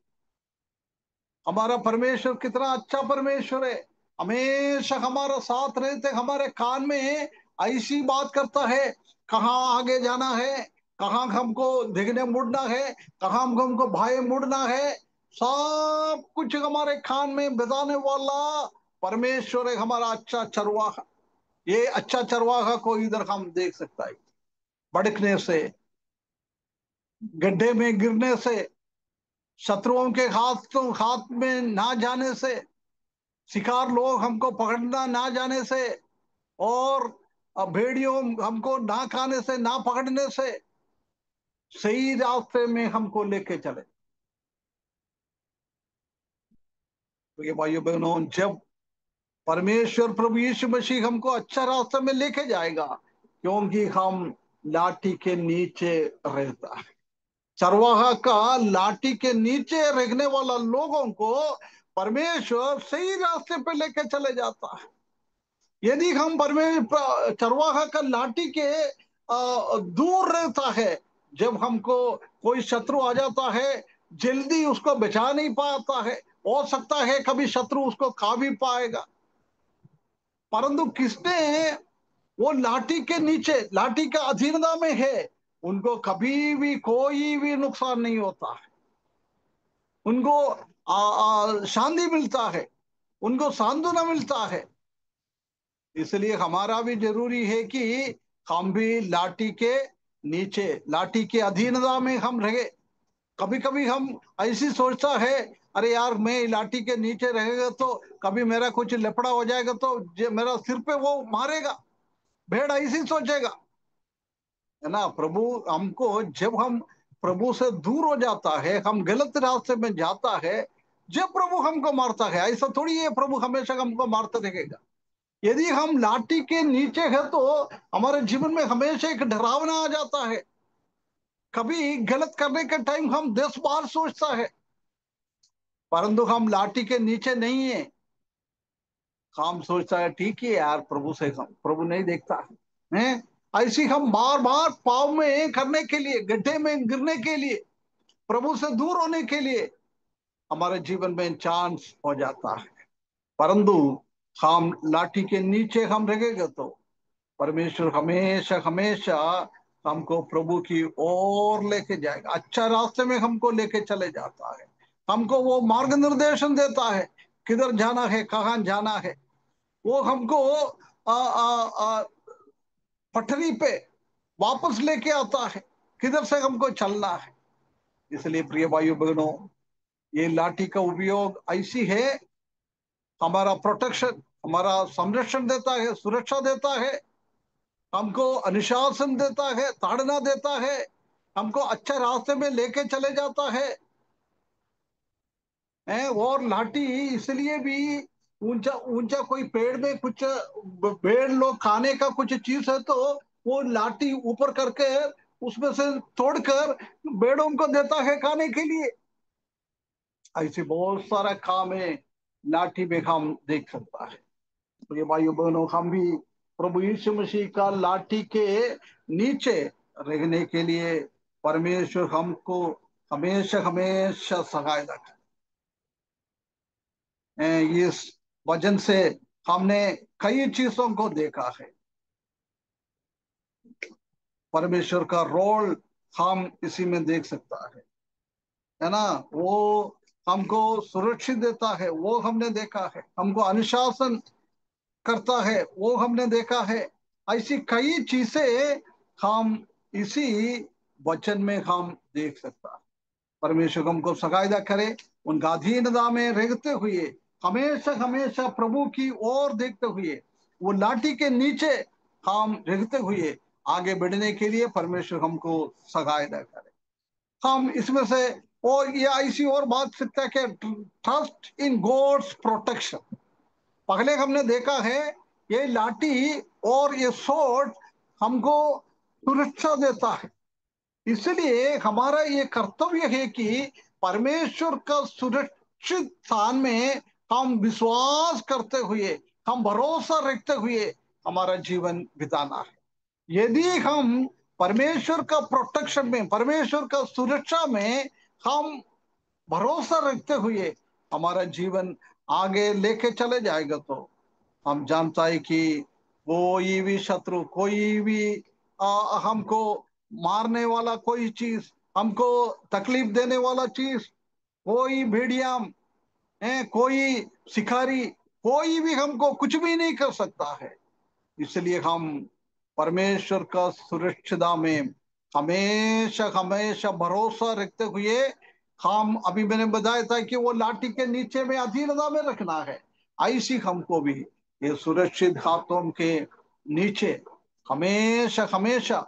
हमारा परमेश्वर कितना अच्छा परमेश्वर है, हमेशा हमारा साथ रहते, हमारे कान में ऐसी बात करता है कहाँ आगे जाना है, कहाँ हमको देखने मुड़ना है, कहाँ हमको भाई मुड़ना है, सब कुछ हमारे कान में बताने वाला परमेश्वर है हमारा अच्छा चरवाहा। ये अच्छा चरवाहा को इधर हम देख सकता है, भड़कने से, गड्ढे में गिरने से, शत्रुओं के हाथ में ना जाने से, शिकार लोग हमको पकड़ना ना जाने से, और भेड़ियों हमको ना खाने से, ना पकड़ने से, सही रास्ते में हमको लेके चले। तो ये भाइयों बहनों, जब परमेश्वर प्रभु यीशु मसीह हमको अच्छा रास्ते में लेके जाएगा, क्योंकि हम लाठी के नीचे रहता है। चरवाहा का लाठी के नीचे रहने वाला लोगों को परमेश्वर सही रास्ते पे लेके चले जाता है। यदि हम परमेश्वर चरवाहा का लाठी के दूर रहता है, जब हमको कोई शत्रु आ जाता है जल्दी उसको बचा नहीं पाता है, हो सकता है कभी शत्रु उसको खा भी पाएगा, परंतु किसने वो लाठी के नीचे, लाठी का अधीनता में है, उनको कभी भी कोई भी नुकसान नहीं होता है, उनको शांति मिलता है, उनको सांत्वना मिलता है। इसलिए हमारा भी जरूरी है कि हम भी लाठी के नीचे, लाठी के अधीनता में हम रहे। कभी कभी हम ऐसी सोचता है, अरे यार मैं लाठी के नीचे रहेगा तो कभी मेरा कुछ लफड़ा हो जाएगा तो मेरा सिर पे वो मारेगा, भेड़ ऐसी सोचेगा, है ना। प्रभु हमको, जब हम प्रभु से दूर हो जाता है, हम गलत रास्ते में जाता है, जब प्रभु हमको मारता है, ऐसा थोड़ी है प्रभु हमेशा हमको मारता रहेगा। यदि हम लाठी के नीचे है तो हमारे जीवन में हमेशा एक डरावना आ जाता है। कभी गलत करने के टाइम हम 10 बार सोचता है, परंतु हम लाठी के नीचे नहीं है, हम सोचता है ठीक है यार, प्रभु से हम, प्रभु नहीं देखता है। ऐसी हम बार बार पाव में करने के लिए, गड्ढे में गिरने के लिए, प्रभु से दूर होने के लिए हमारे जीवन में चांस हो जाता है। परंतु हम लाठी के नीचे हम रहेंगे तो परमेश्वर हमेशा हमेशा हमको प्रभु की ओर लेके जाएगा, अच्छा रास्ते में हमको लेके चले जाता है, हमको वो मार्ग निर्देशन देता है, किधर जाना है, कहाँ जाना है। वो हमको आ, आ, आ, पटरी पे वापस लेके आता है, किधर से हमको चलना है। इसलिए प्रिय भाइयों बहनों, ये लाठी का उपयोग ऐसी है, हमारा प्रोटेक्शन, हमारा संरक्षण देता है, सुरक्षा देता है, हमको अनुशासन देता है, ताड़ना देता है, हमको अच्छे रास्ते में लेके चले जाता है। और लाठी इसलिए भी ऊंचा ऊंचा, कोई पेड़ में कुछ पेड़ लोग खाने का कुछ चीज है तो वो लाठी ऊपर करके उसमें से तोड़कर पेड़ों को देता है खाने के लिए। ऐसे बहुत सारा काम है लाठी में हम देख सकता है। तो ये भाइयों बहनों, हम भी प्रभु यीशु मसीह का लाठी के नीचे रहने के लिए परमेश्वर हमको हमेशा हमेशा सहायता करे। इस वजन से हमने कई चीजों को देखा है, परमेश्वर का रोल हम इसी में देख सकता है ना। वो हमको सुरक्षित देता है, वो हमने देखा है, हमको अनुशासन करता है, वो हमने देखा है। ऐसी कई चीजें हम इसी वचन में हम देख सकता है। परमेश्वर हमको सहायता करे, उनका अधीनता में रहते हुए हमेशा हमेशा प्रभु की ओर देखते हुए वो लाठी के नीचे हम रहते हुए आगे बढ़ने के लिए परमेश्वर हमको सहायता करे। हम इसमें से और ये ऐसी और बात सकता है कि ट्रस्ट इन गॉड्स प्रोटेक्शन। पहले हमने देखा है ये लाठी और ये सोट हमको सुरक्षा देता है, इसलिए हमारा ये कर्तव्य है कि परमेश्वर का सुरक्षित स्थान में हम विश्वास करते हुए, हम भरोसा रखते हुए हमारा जीवन बिताना है। यदि हम परमेश्वर का प्रोटेक्शन में, परमेश्वर का सुरक्षा में हम भरोसा रखते हुए हमारा जीवन आगे लेके चले जाएगा तो हम जानता है कि कोई भी शत्रु, कोई भी हमको मारने वाला कोई चीज, हमको तकलीफ देने वाला चीज, कोई भेड़िया है, कोई शिकारी, कोई भी हमको कुछ भी नहीं कर सकता है। इसलिए हम परमेश्वर का सुरक्षिता में हमेशा हमेशा भरोसा रखते हुए हम, अभी मैंने बताया था कि वो लाठी के नीचे में अधीनता में रखना है, ऐसी हमको भी ये सुरक्षित हाथों के नीचे हमेशा हमेशा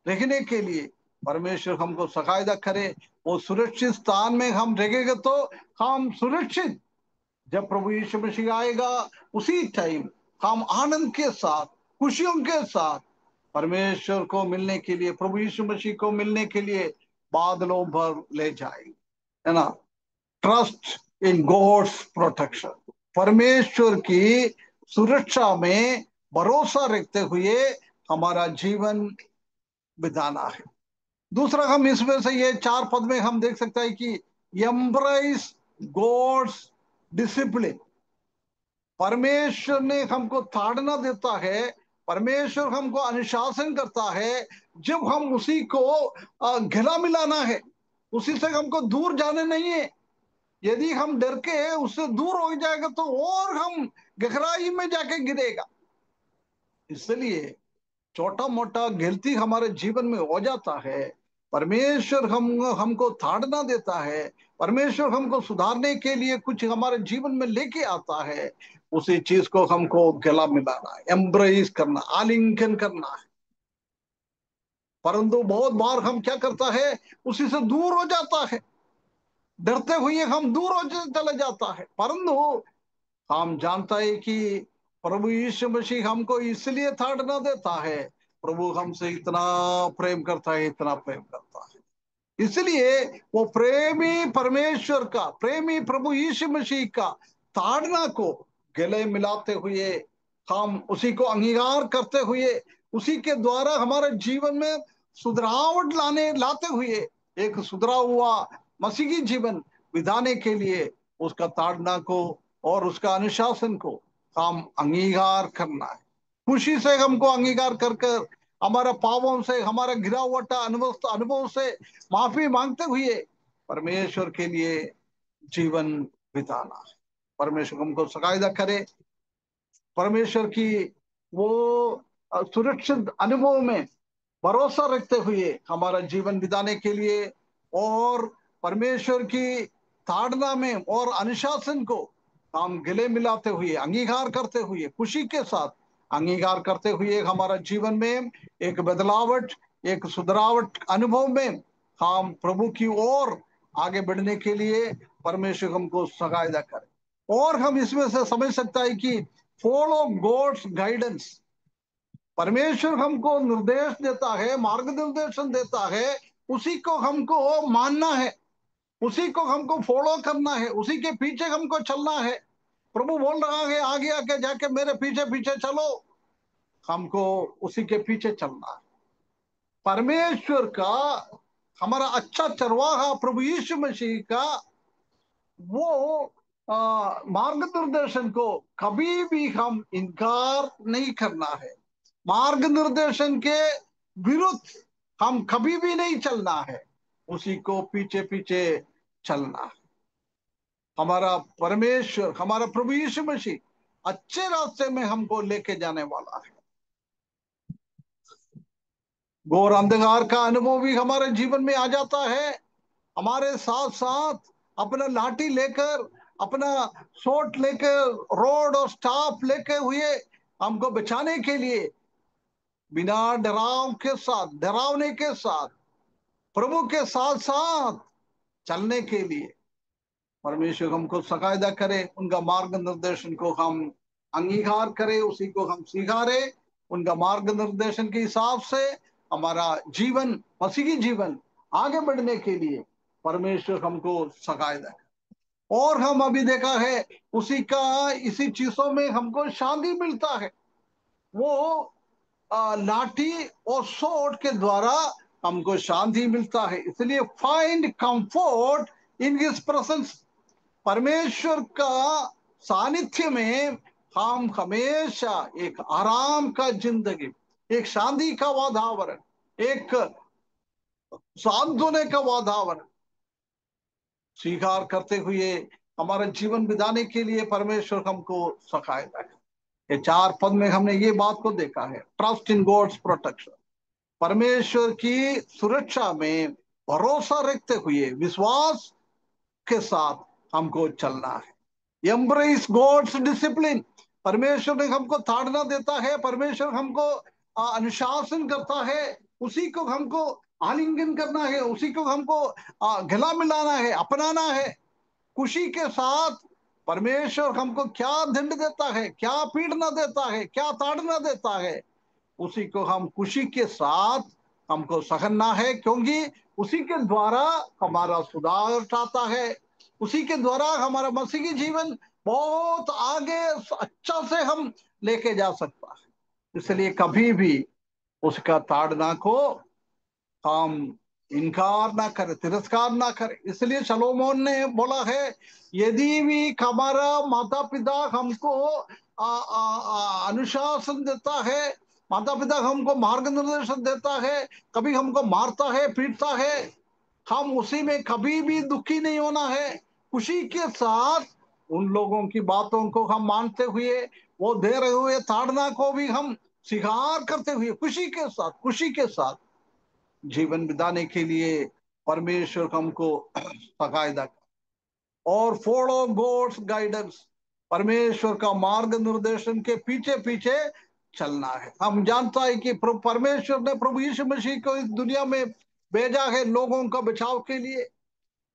रहने के लिए परमेश्वर हमको सहायता करे। वो सुरक्षित स्थान में हम रहेंगे तो हम सुरक्षित, जब प्रभु यीशु मसीह आएगा उसी टाइम हम आनंद के साथ, खुशियों के साथ परमेश्वर को मिलने के लिए, प्रभु यीशु मसीह को मिलने के लिए बादलों पर ले जाएंगे, है ना। ट्रस्ट इन गॉड्स प्रोटेक्शन, परमेश्वर की सुरक्षा में भरोसा रखते हुए हमारा जीवन बिताना है। दूसरा, हम इसमें से ये 4 पद में हम देख सकते हैं कि एम्ब्रेस गॉड्स डिसिप्लिन। परमेश्वर ने हमको ताड़ना देता है, परमेश्वर हमको अनुशासन करता है, जब हम उसी को गला मिलाना है, उसी से हमको दूर जाने नहीं है। यदि हम डर के उससे दूर हो जाएगा तो और हम गहराई में जाके गिरेगा। इसलिए छोटा मोटा गलती हमारे जीवन में हो जाता है, परमेश्वर हमको ताड़ना देता है, परमेश्वर हमको सुधारने के लिए कुछ हमारे जीवन में लेके आता है, उसी चीज को हमको गला मिलाना है, एम्ब्रेस करना, आलिंगन करना है। परंतु बहुत बार हम क्या करता है, उसी से दूर हो जाता है, डरते हुए हम दूर हो चले जाता है। परंतु हम जानता है कि प्रभु यीशु मसीह हमको इसलिए ताड़ना देता है, प्रभु हमसे इतना प्रेम करता है, इतना प्रेम करता है। इसलिए वो प्रेमी परमेश्वर का, प्रेमी प्रभु यीशु मसीह का ताड़ना को गले मिलाते हुए, हम उसी को अंगीकार करते हुए, उसी के द्वारा हमारे जीवन में सुधरावट लाते हुए एक सुधरा हुआ मसीही जीवन बिताने के लिए उसका ताड़ना को और उसका अनुशासन को हम अंगीकार करना है। खुशी से हमको अंगीकार कर कर हमारे पापों से, हमारा गिरावटा अनुभव से माफी मांगते हुए परमेश्वर के लिए जीवन बिताना है। परमेश्वर हमको सहायता करे, परमेश्वर की वो सुरक्षित अनुभव में भरोसा रखते हुए हमारा जीवन बिताने के लिए, और परमेश्वर की ताड़ना में और अनुशासन को हम गले मिलाते हुए, अंगीकार करते हुए, खुशी के साथ अंगीकार करते हुए हमारा जीवन में एक बदलावट, एक सुधरावट अनुभव में हम प्रभु की ओर आगे बढ़ने के लिए परमेश्वर हमको सहायता करे। और हम इसमें से समझ सकता है कि फॉलो गॉड्स गाइडेंस, परमेश्वर हमको निर्देश देता है, मार्गदर्शन देता है, उसी को हमको मानना है, उसी को हमको फॉलो करना है, उसी के पीछे हमको चलना है। प्रभु बोल रहा है आगे आके जाके मेरे पीछे पीछे चलो, हमको उसी के पीछे चलना है। परमेश्वर का, हमारा अच्छा चरवाहा प्रभु यीशु मसीह का वो मार्गदर्शन को कभी भी हम इनकार नहीं करना है। मार्ग निर्देशन के विरुद्ध हम कभी भी नहीं चलना है, उसी को पीछे पीछे चलना है। हमारा परमेश्वर, हमारा प्रभु यीशु मसीह अच्छे रास्ते में हमको लेके जाने वाला है। घोर अंधकार का अनुभव भी हमारे जीवन में आ जाता है, हमारे साथ साथ अपना लाठी लेकर, अपना सोट लेकर, रोड और स्टाफ लेके हुए हमको बचाने के लिए, बिना डरावने के साथ प्रभु के साथ साथ चलने के लिए परमेश्वर हमको सहायता करे, उनका मार्ग निर्देशन को हम अंगीकार करें, उसी को हम स्वीकारे। उनका मार्ग निर्देशन के हिसाब से हमारा जीवन, मसीही जीवन आगे बढ़ने के लिए परमेश्वर हमको सहायता करे। और हम अभी देखा है उसी का, इसी चीजों में हमको शांति मिलता है। वो लाठी और सोट के द्वारा हमको शांति मिलता है। इसलिए find comfort in his presence, परमेश्वर का सानिध्य में हम हमेशा एक आराम का जिंदगी, एक शांति का वातावरण, एक सांत्वना का वातावरण स्वीकार करते हुए हमारा जीवन बिताने के लिए परमेश्वर हमको सहायता है। ये 4 पद में हमने ये बात को देखा है, ट्रस्ट इन गॉड्स प्रोटेक्शन, परमेश्वर की सुरक्षा में भरोसा रखते हुए विश्वास के साथ हमको चलना है। एम्ब्रेस गॉड्स डिसिप्लिन, परमेश्वर ने हमको ताड़ना देता है, परमेश्वर हमको अनुशासन करता है, उसी को हमको आलिंगन करना है, उसी को हमको गला मिलाना है, अपनाना है। खुशी के साथ परमेश्वर हमको क्या दंड देता है, क्या पीड़ना देता है, क्या ताड़ना देता है, उसी को हम खुशी के साथ हमको सहना है, क्योंकि उसी के द्वारा हमारा सुधार आता है, उसी के द्वारा हमारा मसीही जीवन बहुत आगे अच्छा से हम लेके जा सकता है। इसलिए कभी भी उसका ताड़ना को हम इनकार ना करें, तिरस्कार ना करें। इसलिए शलोमोन ने बोला है, यदि भी हमारा माता पिता हमको अनुशासन देता है, माता पिता हमको मार्ग निर्देशन देता है, कभी हमको मारता है, पीटता है, हम उसी में कभी भी दुखी नहीं होना है। खुशी के साथ उन लोगों की बातों को हम मानते हुए, वो दे रहे हुए ताड़ना को भी हम स्वीकार करते हुए खुशी के साथ जीवन बिताने के लिए परमेश्वर हमको सहायता। और फॉलो गॉड्स गाइडेंस, परमेश्वर का मार्ग निर्देशन के पीछे पीछे चलना है। हम जानता है कि परमेश्वर ने प्रभु यीशु मसीह को इस दुनिया में भेजा है लोगों का बचाव के लिए।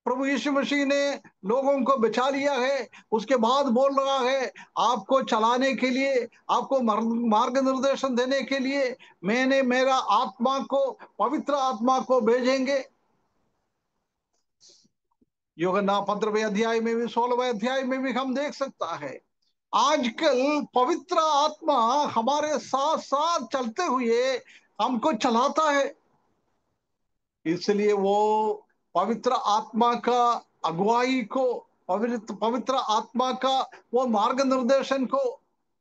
प्रभु यीशु मसीह ने लोगों को बचा लिया है, उसके बाद बोल रहा है आपको चलाने के लिए, आपको मार्ग निर्देशन देने के लिए मैंने मेरा आत्मा को, पवित्र आत्मा को भेजेंगे। यूहन्ना 15वें अध्याय में भी, 16वें अध्याय में भी हम देख सकता है आजकल पवित्र आत्मा हमारे साथ साथ चलते हुए हमको चलाता है। इसलिए वो पवित्र आत्मा का अगुवाई को, पवित्र आत्मा का वो मार्ग निर्देशन को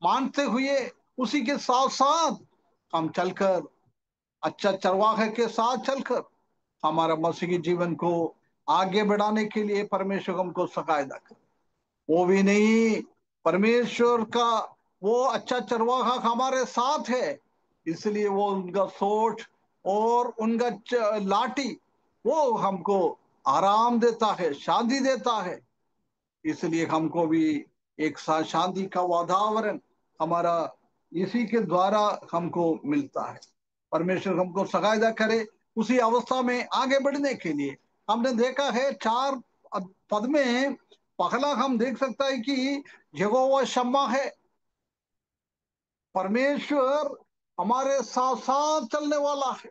मानते हुए उसी के साथ साथ हम चलकर अच्छा चरवाहे के साथ चलकर हमारा मसीही जीवन को आगे बढ़ाने के लिए परमेश्वर हमको सहायता कर। वो भी नहीं, परमेश्वर का वो अच्छा चरवाहा हमारे साथ है, इसलिए वो उनका सोच और उनका लाठी वो हमको आराम देता है, शांति देता है। इसलिए हमको भी एक शांति का वातावरण हमारा इसी के द्वारा हमको मिलता है। परमेश्वर हमको सहायता करे उसी अवस्था में आगे बढ़ने के लिए। हमने देखा है 4 पद में पहला हम देख सकता है कि यहोवा शम्मा है, परमेश्वर हमारे साथ साथ चलने वाला है,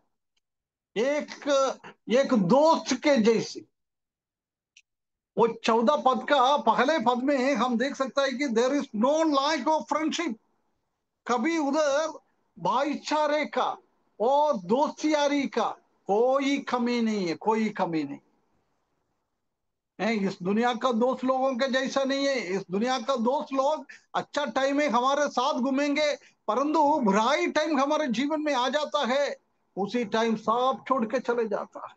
एक एक दोस्त के जैसे। वो 14 पद का पहले पद में हम देख सकता है कि there is know like of friendship, कभी उधर भाईचारे का और दोस्ती यारी का कोई कमी नहीं है, कोई कमी नहीं है। इस दुनिया का दोस्त लोगों के जैसा नहीं है। इस दुनिया का दोस्त लोग अच्छा टाइम में हमारे साथ घूमेंगे, परंतु बुराई टाइम हमारे जीवन में आ जाता है, उसी टाइम सब छोड़ के चले जाता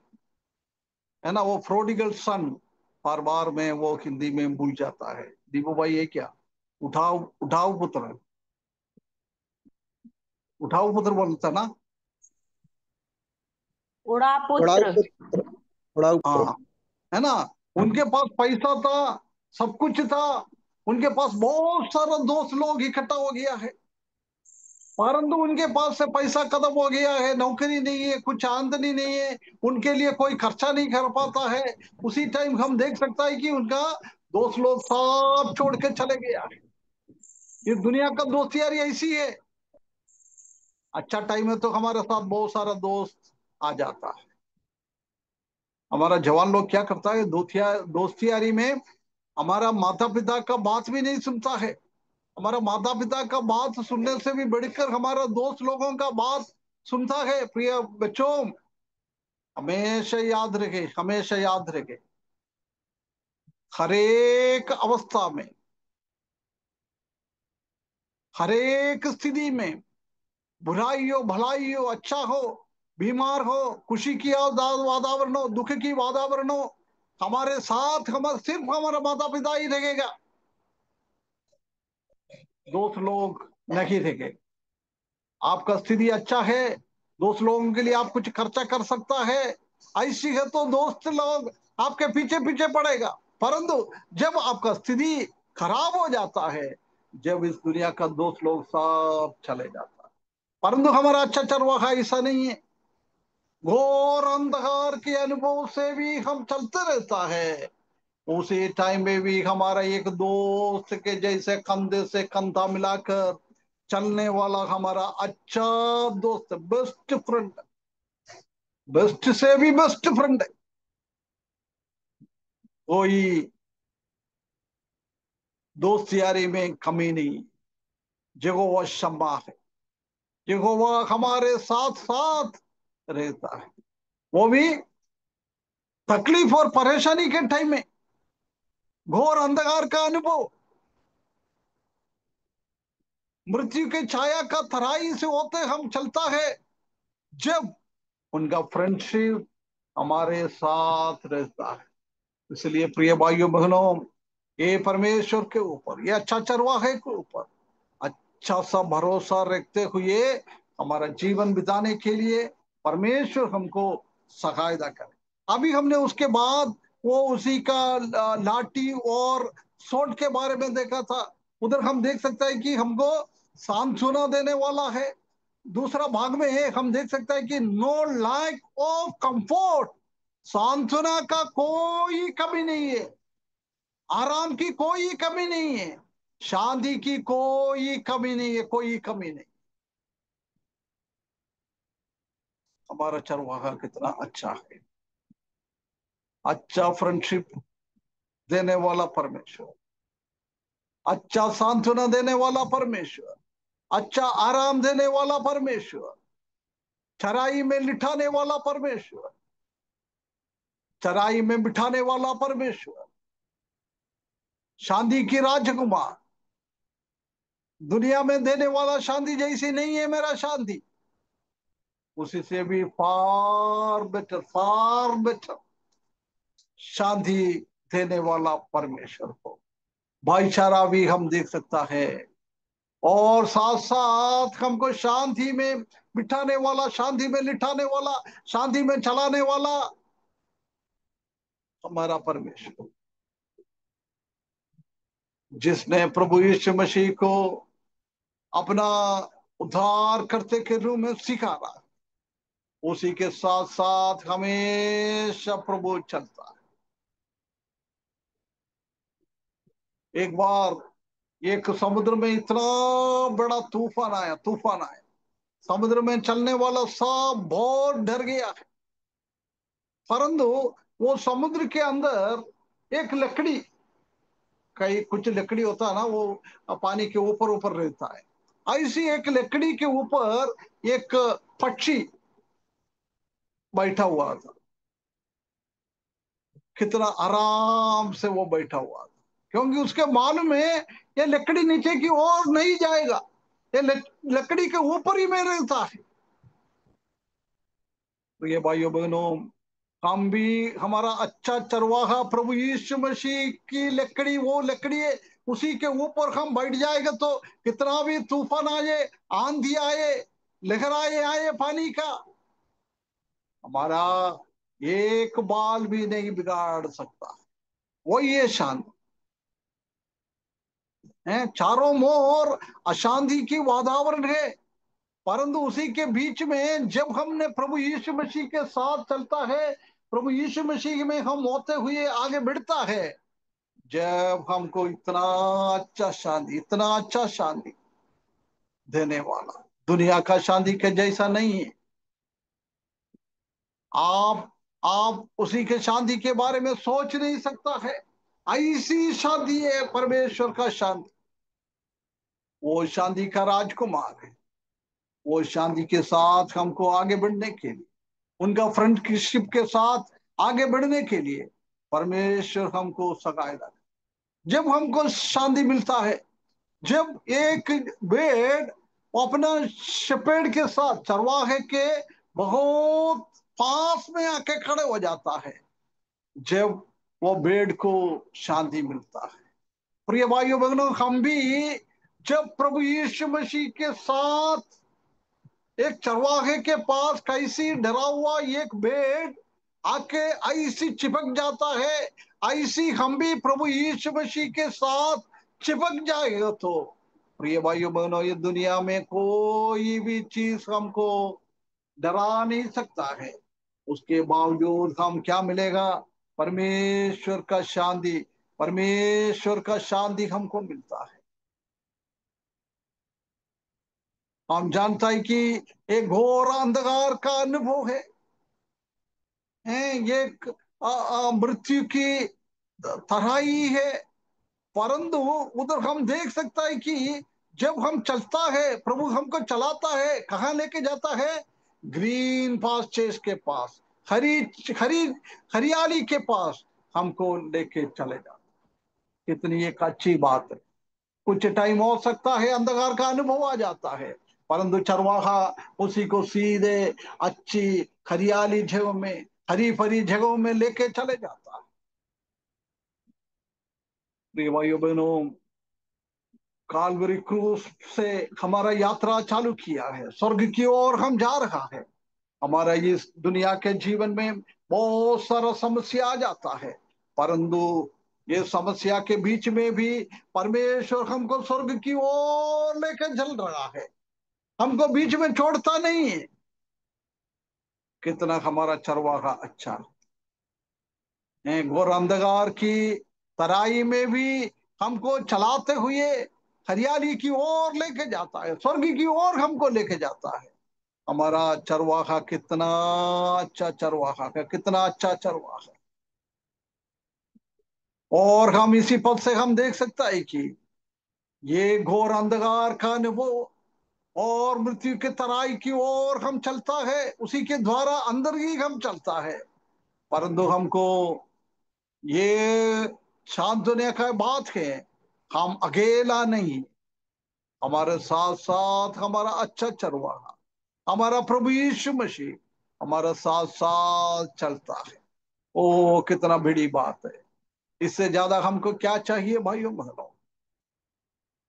है ना। वो प्रोडिगल सन बार बार में वो हिंदी में भूल जाता है। दीपू भाई ये क्या, उठाओ उठाओ पुत्र, उठाओ पुत्र बोलता ना। उड़ा उड़ाऊ पुत्र। पुत्र। उड़ाऊ पुत्र। हाँ, है ना। उनके पास पैसा था, सब कुछ था, उनके पास बहुत सारा दोस्त लोग इकट्ठा हो गया है, परंतु उनके पास से पैसा खत्म हो गया है, नौकरी नहीं है, कुछ आमदनी नहीं है, उनके लिए कोई खर्चा नहीं कर पाता है। उसी टाइम हम देख सकता है कि उनका दोस्त लोग सब छोड़ के चले गया है। इस दुनिया का दोस्त यारी ऐसी है। अच्छा टाइम है तो हमारे साथ बहुत सारा दोस्त आ जाता है। हमारा जवान लोग क्या करता है, दोस्ती यारी में हमारा माता पिता का बात भी नहीं सुनता है। हमारा माता पिता का बात सुनने से भी बढ़कर हमारा दोस्त लोगों का बात सुनता है। प्रिय बच्चों, हमेशा याद रखे, हमेशा याद रखे, हरेक अवस्था में, हरेक स्थिति में, बुराई हो भलाई हो, अच्छा हो बीमार हो, खुशी की वातावरण हो, दुख की वातावरण हो, हमारे साथ हमारे सिर्फ हमारा माता पिता ही रहेगा, दोस्त लोग नहीं रहेंगे। आपका स्थिति अच्छा है, दोस्त लोगों के लिए आप कुछ खर्चा कर सकता है, ऐसी है तो दोस्त लोग आपके पीछे पीछे पड़ेगा। परंतु जब आपका स्थिति खराब हो जाता है, जब इस दुनिया का दोस्त लोग सब चले जाता है। परंतु हमारा अच्छा चरवाहा ऐसा नहीं है, घोर अंधकार के अनुभव से भी हम चलते रहता है, उसी टाइम में भी हमारा एक दोस्त के जैसे कंधे से कंधा मिलाकर चलने वाला हमारा अच्छा दोस्त, बेस्ट फ्रेंड, बेस्ट से भी बेस्ट फ्रेंड है। कोई दोस्त यारी में कमी नहीं। यहोवा शम्मा है, यहोवा हमारे साथ साथ रहता है, वो भी तकलीफ और परेशानी के टाइम में, घोर अंधकार का अनुभव, मृत्यु के छाया का तराई से होते हम चलता है, जब उनका फ्रेंडशिप हमारे साथ रहता है। इसलिए प्रिय भाइयों बहनों, ये परमेश्वर के ऊपर, ये अच्छा चरवाहे के ऊपर अच्छा सा भरोसा रखते हुए हमारा जीवन बिताने के लिए परमेश्वर हमको सहायता करे। अभी हमने उसके बाद वो उसी का लाठी और सोट के बारे में देखा था। उधर हम देख सकते हैं कि हमको सांत्वना देने वाला है। दूसरा भाग में हम देख सकते हैं कि नो लैक ऑफ कंफर्ट, सांत्वना का कोई कमी नहीं है, आराम की कोई कमी नहीं है, शांति की कोई कमी नहीं है, कोई कमी नहीं। हमारा चरवाहा कितना अच्छा है, अच्छा फ्रेंडशिप देने वाला परमेश्वर, अच्छा सांत्वना देने वाला परमेश्वर, अच्छा आराम देने वाला परमेश्वर, चराई में लिटाने वाला परमेश्वर, चराई में बिठाने वाला परमेश्वर, शांति की राजकुमार, दुनिया में देने वाला शांति जैसी नहीं है मेरा शांति, उसी से भी फार बेटर शांति देने वाला परमेश्वर को। भाईचारा भी हम देख सकता है, और साथ साथ हमको शांति में बिठाने वाला, शांति में लिटाने वाला, शांति में चलाने वाला हमारा परमेश्वर, जिसने प्रभु यीशु मसीह को अपना उद्धार करते के रूप में सिखाना, उसी के साथ साथ हमेशा प्रभु चलता है। एक बार एक समुद्र में इतना बड़ा तूफान आया, समुद्र में चलने वाला सब बहुत डर गया है। परंतु वो समुद्र के अंदर एक लकड़ी, कई कुछ लकड़ी होता है ना, वो पानी के ऊपर ऊपर रहता है। ऐसी एक लकड़ी के ऊपर एक पक्षी बैठा हुआ था। कितना आराम से वो बैठा हुआ था, क्योंकि उसके मालूम है ये लकड़ी नीचे की ओर नहीं जाएगा, ये लकड़ी के ऊपर ही में रहता है। तो ये भाइयों बहनों, हम भी, हमारा अच्छा चरवाहा प्रभु यीशु मसीह की लकड़ी, वो लकड़ी है, उसी के ऊपर हम बैठ जाएगा तो कितना भी तूफान आए, आंधी आए, लहराए आए पानी का, हमारा एक बाल भी नहीं बिगाड़ सकता। वही है शांति है। चारों ओर अशांति की वातावरण है, परंतु उसी के बीच में जब हमने प्रभु यीशु मसीह के साथ चलता है, प्रभु यीशु मसीह में हम होते हुए आगे बढ़ता है, जब हमको इतना अच्छा शांति देने वाला, दुनिया का शांति के जैसा नहीं है। आप उसी के शांति के बारे में सोच नहीं सकता है। ऐसी शांति है परमेश्वर का शांति। वो शांति का राजकुमार है। वो शांति के साथ हमको आगे बढ़ने के लिए, उनका फ्रंट की शिप के साथ आगे बढ़ने के लिए परमेश्वर हमको सगाएगा। जब हमको शांति मिलता है, जब एक भेड़ अपना शेपेड़ के साथ, चरवाहे के बहुत पास में आके खड़े हो जाता है, जब वो भेड़ को शांति मिलता है। प्रिय भाइयों बहनों, हम भी जब प्रभु यीशु मसीह के साथ एक चरवाहे के पास कैसी डरा हुआ एक भेड़ आके ऐसी चिपक जाता है, ऐसी हम भी प्रभु यीशु मसीह के साथ चिपक जाएगा तो प्रिय भाइयों बहनों, ये दुनिया में कोई भी चीज हमको डरा नहीं सकता है। उसके बावजूद हम क्या मिलेगा? परमेश्वर का शांति, परमेश्वर का शांति हमको मिलता है। हम जानता है कि एक घोर अंधकार का अनुभव है, ये मृत्यु की तराई है। परंतु उधर हम देख सकता है कि जब हम चलता है, प्रभु हमको चलाता है, कहाँ लेके जाता है? ग्रीन पास्चर्स के पास, हरी हरी हरियाली के पास हमको लेके चले जाता। कितनी एक अच्छी बात है। कुछ टाइम हो सकता है अंधकार का अनुभव आ जाता है, परंतु चरवाहा उसी को सीधे अच्छी हरियाली जगहों में, हरी भरी जगहों में लेके चले जाता है। प्रिय भाइयों बहनों, काल्वरी क्रूस से हमारा यात्रा चालू किया है, स्वर्ग की ओर हम जा रहा है। हमारा इस दुनिया के जीवन में बहुत सारा समस्या आ जाता है, परंतु ये समस्या के बीच में भी परमेश्वर हमको स्वर्ग की ओर लेकर चल रहा है, हमको बीच में छोड़ता नहीं है। कितना हमारा चरवाहा अच्छा है। घोर अंधकार की तराई में भी हमको चलाते हुए हरियाली की ओर लेके जाता है, स्वर्ग की ओर हमको लेके जाता है। हमारा चरवाहा कितना अच्छा चरवाहा है, कितना अच्छा चरवाहा है। और हम इसी पद से हम देख सकता है कि ये घोर अंधकार का अनुभव और मृत्यु के तराई की ओर हम चलता है, उसी के द्वारा अंदर ही हम चलता है। परंतु हमको ये शांत दुनिया का बात है, हम अकेला नहीं, हमारे साथ साथ हमारा अच्छा चरवाहा, हमारा प्रभु यीशु मसीह हमारा साथ साथ चलता है। ओ कितना बड़ी बात है। इससे ज्यादा हमको क्या चाहिए भाइयों बहनों?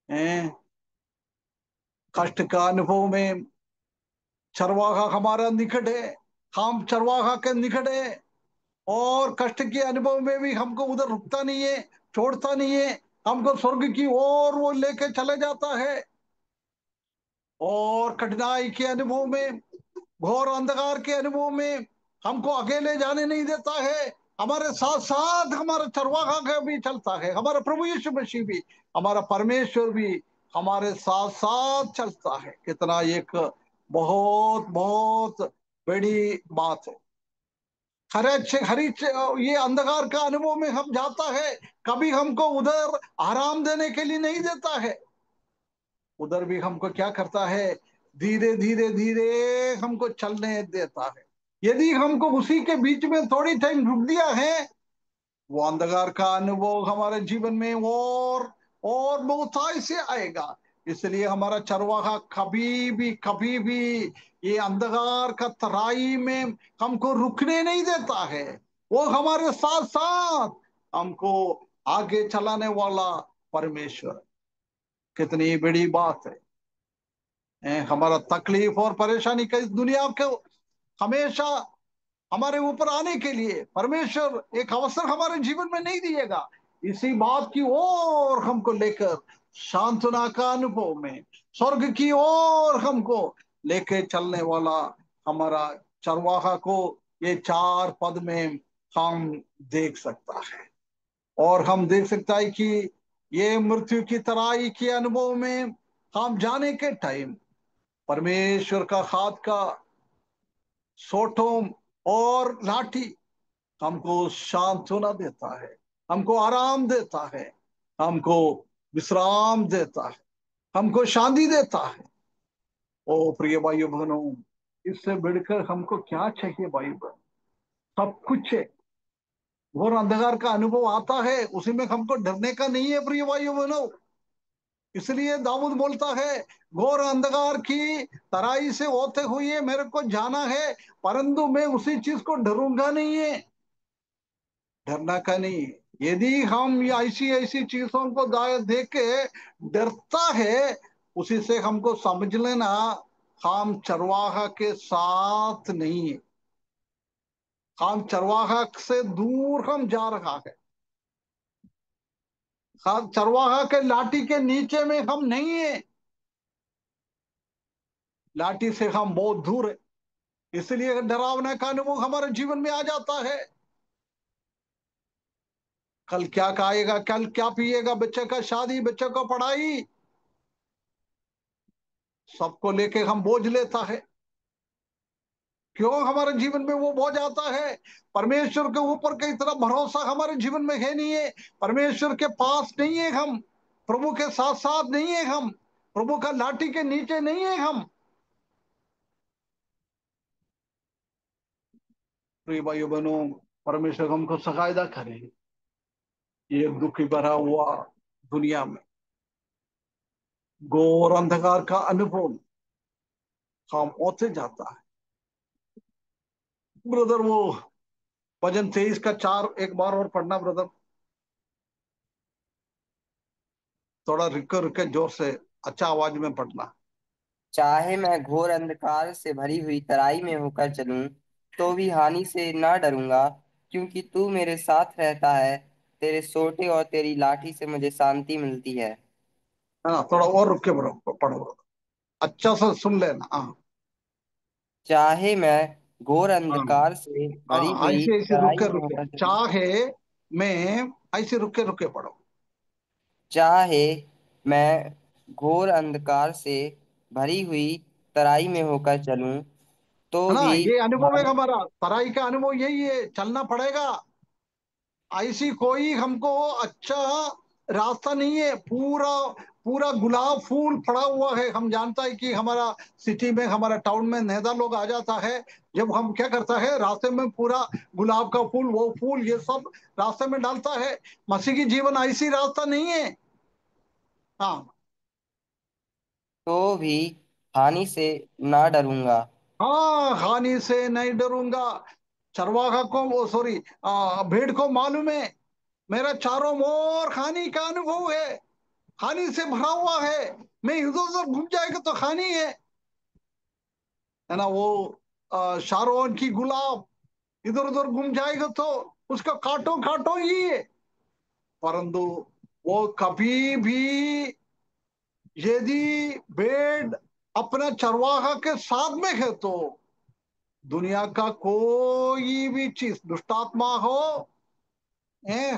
हैं? कष्ट का अनुभव में चरवाहा हमारा निकट है, हम चरवाहा के निकट है। और कष्ट के अनुभव में भी हमको उधर रुकता नहीं है, छोड़ता नहीं है, हमको स्वर्ग की ओर वो लेके चले जाता है। और कठिनाई के अनुभव में, घोर अंधकार के अनुभव में हमको अकेले जाने नहीं देता है। हमारे साथ साथ हमारा चरवाहा का भी चलता है, हमारा प्रभु यीशु मसीह भी, हमारा परमेश्वर भी हमारे साथ साथ चलता है। कितना एक बहुत बहुत बड़ी बात है। हरी ये अंधकार का अनुभव में हम जाता है, कभी हमको उधर आराम देने के लिए नहीं देता है। उधर भी हमको क्या करता है? धीरे धीरे धीरे हमको चलने देता है। यदि हमको उसी के बीच में थोड़ी टाइम रुक दिया है, वो अंधकार का अनुभव हमारे जीवन में और बहुताई से आएगा। इसलिए हमारा चरवाहा कभी भी ये अंधकार का तराई में हमको रुकने नहीं देता है। वो हमारे साथ साथ हमको आगे चलाने वाला परमेश्वर। कितनी बड़ी बात है। हमारा तकलीफ और परेशानी का इस दुनिया को हमेशा हमारे ऊपर आने के लिए परमेश्वर एक अवसर हमारे जीवन में नहीं दिएगा। इसी बात की ओर हमको लेकर सांत्वना का अनुभव में स्वर्ग की ओर हमको लेके चलने वाला हमारा चरवाहा को ये चार पद में हम देख सकता है। और हम देख सकता है कि ये मृत्यु की तराई के अनुभव में हम जाने के टाइम परमेश्वर का हाथ का सोठों और लाठी हमको सांत्वना देता है, हमको आराम देता है, हमको विश्राम देता है, हमको शांति देता है। ओ प्रिय भाइयों बहनों, इससे बढ़कर हमको क्या चाहिए भाई बहन? सब कुछ है। घोर अंधकार का अनुभव आता है, उसी में हमको डरने का नहीं है प्रिय भाइयों बहनों। इसलिए दाऊद बोलता है, घोर अंधकार की तराई से होते हुए मेरे को जाना है, परंतु मैं उसी चीज को डरूंगा नहीं है। डरना का नहीं। यदि हम ये ऐसी ऐसी चीजों को देख के डरता है, उसी से हमको समझ लेना हम चरवाहा के साथ नहीं है, हम चरवाहा से दूर हम जा रहा है। हम चरवाहा के लाठी के नीचे में हम नहीं है, लाठी से हम बहुत दूर है। इसलिए डरावना का अनुभव हमारे जीवन में आ जाता है। कल क्या खाएगा, कल क्या पिएगा, बच्चे का शादी, बच्चे का पढ़ाई, सबको लेके हम बोझ लेता है। क्यों हमारे जीवन में वो बोझ आता है? परमेश्वर के ऊपर का इतना भरोसा हमारे जीवन में है नहीं है। परमेश्वर के पास नहीं है हम, प्रभु के साथ साथ नहीं है हम, प्रभु का लाठी के नीचे नहीं है हम। प्रिय भाइयों बहनों, परमेश्वर हमको सहायता करे। ये दुखी भरा हुआ दुनिया में घोर अंधकार का अनुभव हम होते जाता है। ब्रदर वो भजन 23 का 4 एक बार और पढ़ना ब्रदर, थोड़ा रुके रुके जोर से अच्छा आवाज में पढ़ना। चाहे मैं घोर अंधकार से भरी हुई तराई में होकर चलूं, तो भी हानि से ना डरूंगा, क्योंकि तू मेरे साथ रहता है। तेरे सोटे और तेरी लाठी से मुझे शांति मिलती है। हाँ, थोड़ा और रुक के पढ़ो, अच्छा से सुन लेना। हाँ चाहे मैं घोर हाँ अंधकार से भरी हाँ, हुई ऐसे ऐसे तराई रुके में रुके होकर चलूं, चाहे मैं, ऐसे रुके रुके पढ़ो। चाहे मैं घोर अंधकार से भरी हुई तराई में होकर चलूं, है तो ना? भी ये अनुभव है हानि हमारा, पढ़ाई का अनुभव यही है, चलना पड़ेगा। ऐसी कोई हमको अच्छा रास्ता नहीं है। पूरा पूरा गुलाब फूल पड़ा हुआ है। हम जानता है कि हमारा सिटी में, हमारा टाउन में नेदा लोग आ जाता है, जब हम क्या करता है, रास्ते में पूरा गुलाब का फूल, वो फूल, ये सब रास्ते में डालता है। मसीह की जीवन ऐसी रास्ता नहीं है। हाँ तो भी हानि से ना डरूंगा। हाँ, हानि से नहीं डरूंगा। चरवाहा को, वो सॉरी, भेड़ को मालूम है मेरा चारों ओर हानि का अनुभव है, हानि से भरा हुआ है। मैं इधर उधर घूम जाएगा तो हानि है ना। वो शारोन की गुलाब इधर उधर घूम जाएगा तो उसका काटो काटो ही है। परंतु वो कभी भी, यदि भेड़ अपना चरवाहा के साथ में है तो दुनिया का कोई भी चीज, दुष्टात्मा हो,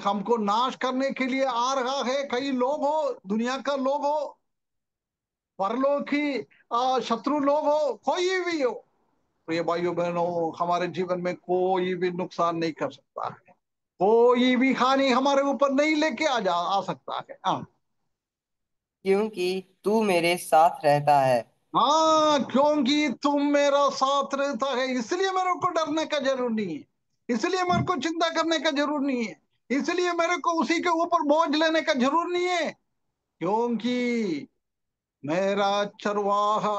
हमको नाश करने के लिए आ रहा है, कई लोग हो, दुनिया का लोग हो, परलोक की शत्रु लोग हो, कोई भी हो, प्रिय भाइयों बहनों, हमारे जीवन में कोई भी नुकसान नहीं कर सकता है, कोई भी हानि हमारे ऊपर नहीं लेके आ सकता है। हाँ। क्योंकि तू मेरे साथ रहता है। हाँ, क्योंकि तुम मेरा साथ रहता है, इसलिए मेरे को डरने का जरूर नहीं है, इसलिए मेरे को चिंता करने का जरूर नहीं है, इसलिए मेरे को उसी के ऊपर बोझ लेने का जरूर नहीं है। क्योंकि मेरा चरवाहा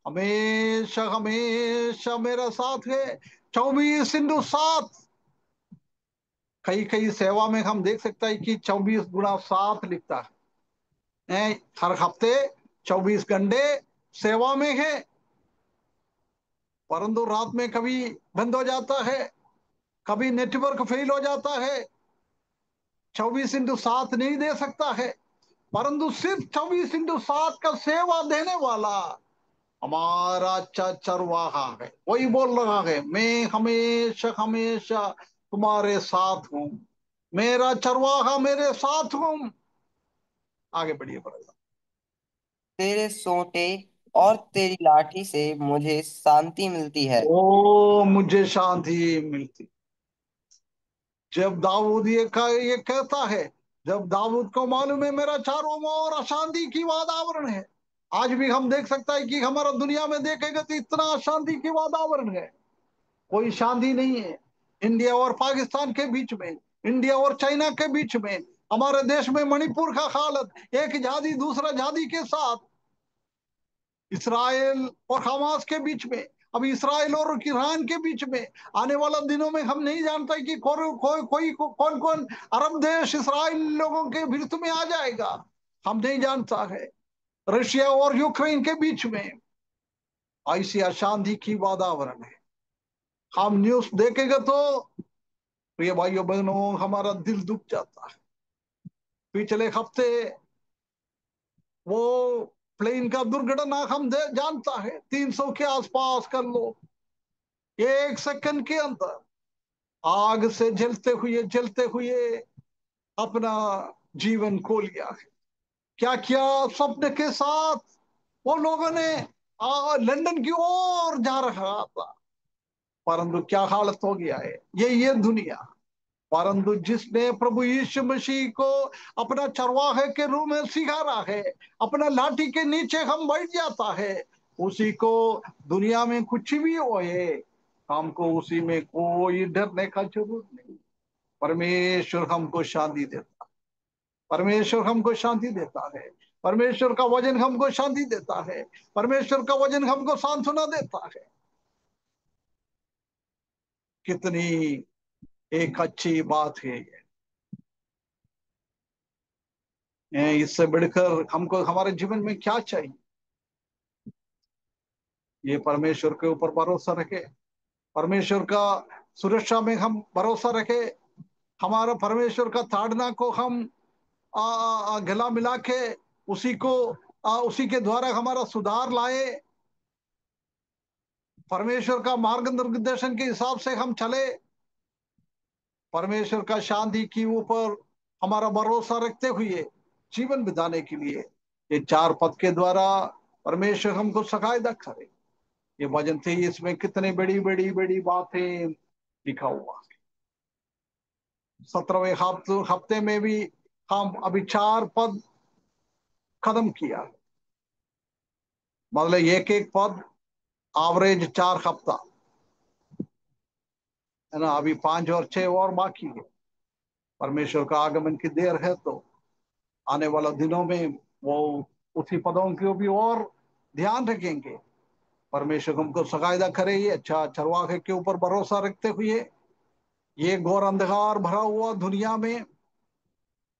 हमेशा हमेशा मेरा साथ है। 24 into 7। कई कई सेवा में हम देख सकते हैं कि 24 x 7 लिखता है। हर हफ्ते 24 घंटे सेवा में है, परंतु रात में कभी बंद हो जाता है, कभी नेटवर्क फेल हो जाता है, 24 into 7 नहीं दे सकता है। परंतु सिर्फ 24 into 7 का सेवा देने वाला हमारा चरवाहा है, वही बोल रहा है, मैं हमेशा हमेशा तुम्हारे साथ हूं, मेरा चरवाहा मेरे साथ हूं। आगे बढ़िए पड़ेगा। तेरे सोंटे और तेरी लाठी से मुझे शांति मिलती है। ओ, मुझे शांति मिलती। जब दाऊद ये कहता है, जब दाऊद को मालूम है मेरा चारों ओर अशांति की वातावरण है। आज भी हम देख सकता है कि हमारा दुनिया में देखेगा तो इतना अशांति की वातावरण है, कोई शांति नहीं है। इंडिया और पाकिस्तान के बीच में, इंडिया और चाइना के बीच में, हमारे देश में मणिपुर का हालत, एक जाति दूसरा जाति के साथ, इसराइल और हमास के बीच में, अभी इसराइल और ईरान के बीच में, आने वाला दिनों में हम नहीं जानते कि कौन कौन अरब देश इसराइल लोगों के विरुद्ध में आ जाएगा, हम नहीं जानता है। रशिया और यूक्रेन के बीच में ऐसी अशांति की वातावरण है। हम न्यूज देखेंगे तो प्रिय भाइयों बहनों हमारा दिल दुख जाता है। पिछले हफ्ते वो प्लेन का दुर्घटना हम जानता है, 300 के आसपास कर लो, 1 सेकंड के अंदर आग से जलते हुए अपना जीवन खो लिया है। क्या क्या स्वप्न के साथ वो लोगों ने लंदन की ओर जा रहा था, परंतु क्या हालत हो गया है, ये दुनिया। परंतु जिसने प्रभु यीशु मसीह को अपना चरवाहे के रूप में सिखारा है, अपना लाठी के नीचे हम बैठ जाता है, उसी को दुनिया में कुछ भी होए, हमको उसी में कोई डरने का जरूरत नहीं। परमेश्वर हमको शांति देता, परमेश्वर हमको शांति देता है, परमेश्वर का वचन हमको शांति देता है, परमेश्वर का वचन हमको सांत्वना देता है। कितनी एक अच्छी बात है इससे बढ़कर हमको हमारे जीवन में क्या चाहिए? ये परमेश्वर के ऊपर भरोसा रखे, परमेश्वर का सुरक्षा में हम भरोसा रखे, हमारा परमेश्वर का ताड़ना को हम गला मिला के उसी को उसी के द्वारा हमारा सुधार लाए, परमेश्वर का मार्गदर्शन के हिसाब से हम चले, परमेश्वर का शांति के ऊपर हमारा भरोसा रखते हुए जीवन बिताने के लिए ये 4 पद के द्वारा परमेश्वर हमको सहायता करे। ये वचन थे, इसमें कितने बड़ी बड़ी बड़ी बातें लिखा हुआ। 17वें हफ्ते में भी हम अभी 4 पद खत्म किया, मतलब एक एक पद एवरेज 4 हफ्ता है ना। अभी 5 और 6 और बाकी है। परमेश्वर का आगमन की देर है तो आने वाला दिनों में वो उसी पदों की भी और ध्यान रखेंगे। परमेश्वर हमको सगायदा करे, ये अच्छा चरवाहे के ऊपर भरोसा रखते हुए ये घोर अंधकार भरा हुआ दुनिया में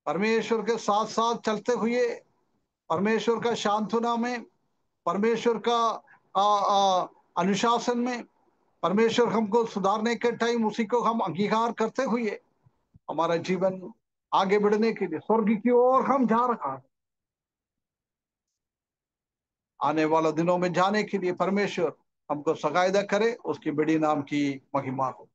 परमेश्वर के साथ साथ चलते हुए, परमेश्वर का सांत्वना में, परमेश्वर का अनुशासन में, परमेश्वर हमको सुधारने के टाइम उसी को हम अंगीकार करते हुए हमारा जीवन आगे बढ़ने के लिए स्वर्ग की ओर हम जा रहा है। आने वाले दिनों में जाने के लिए परमेश्वर हमको सगायदा करे, उसकी बड़ी नाम की महिमा हो।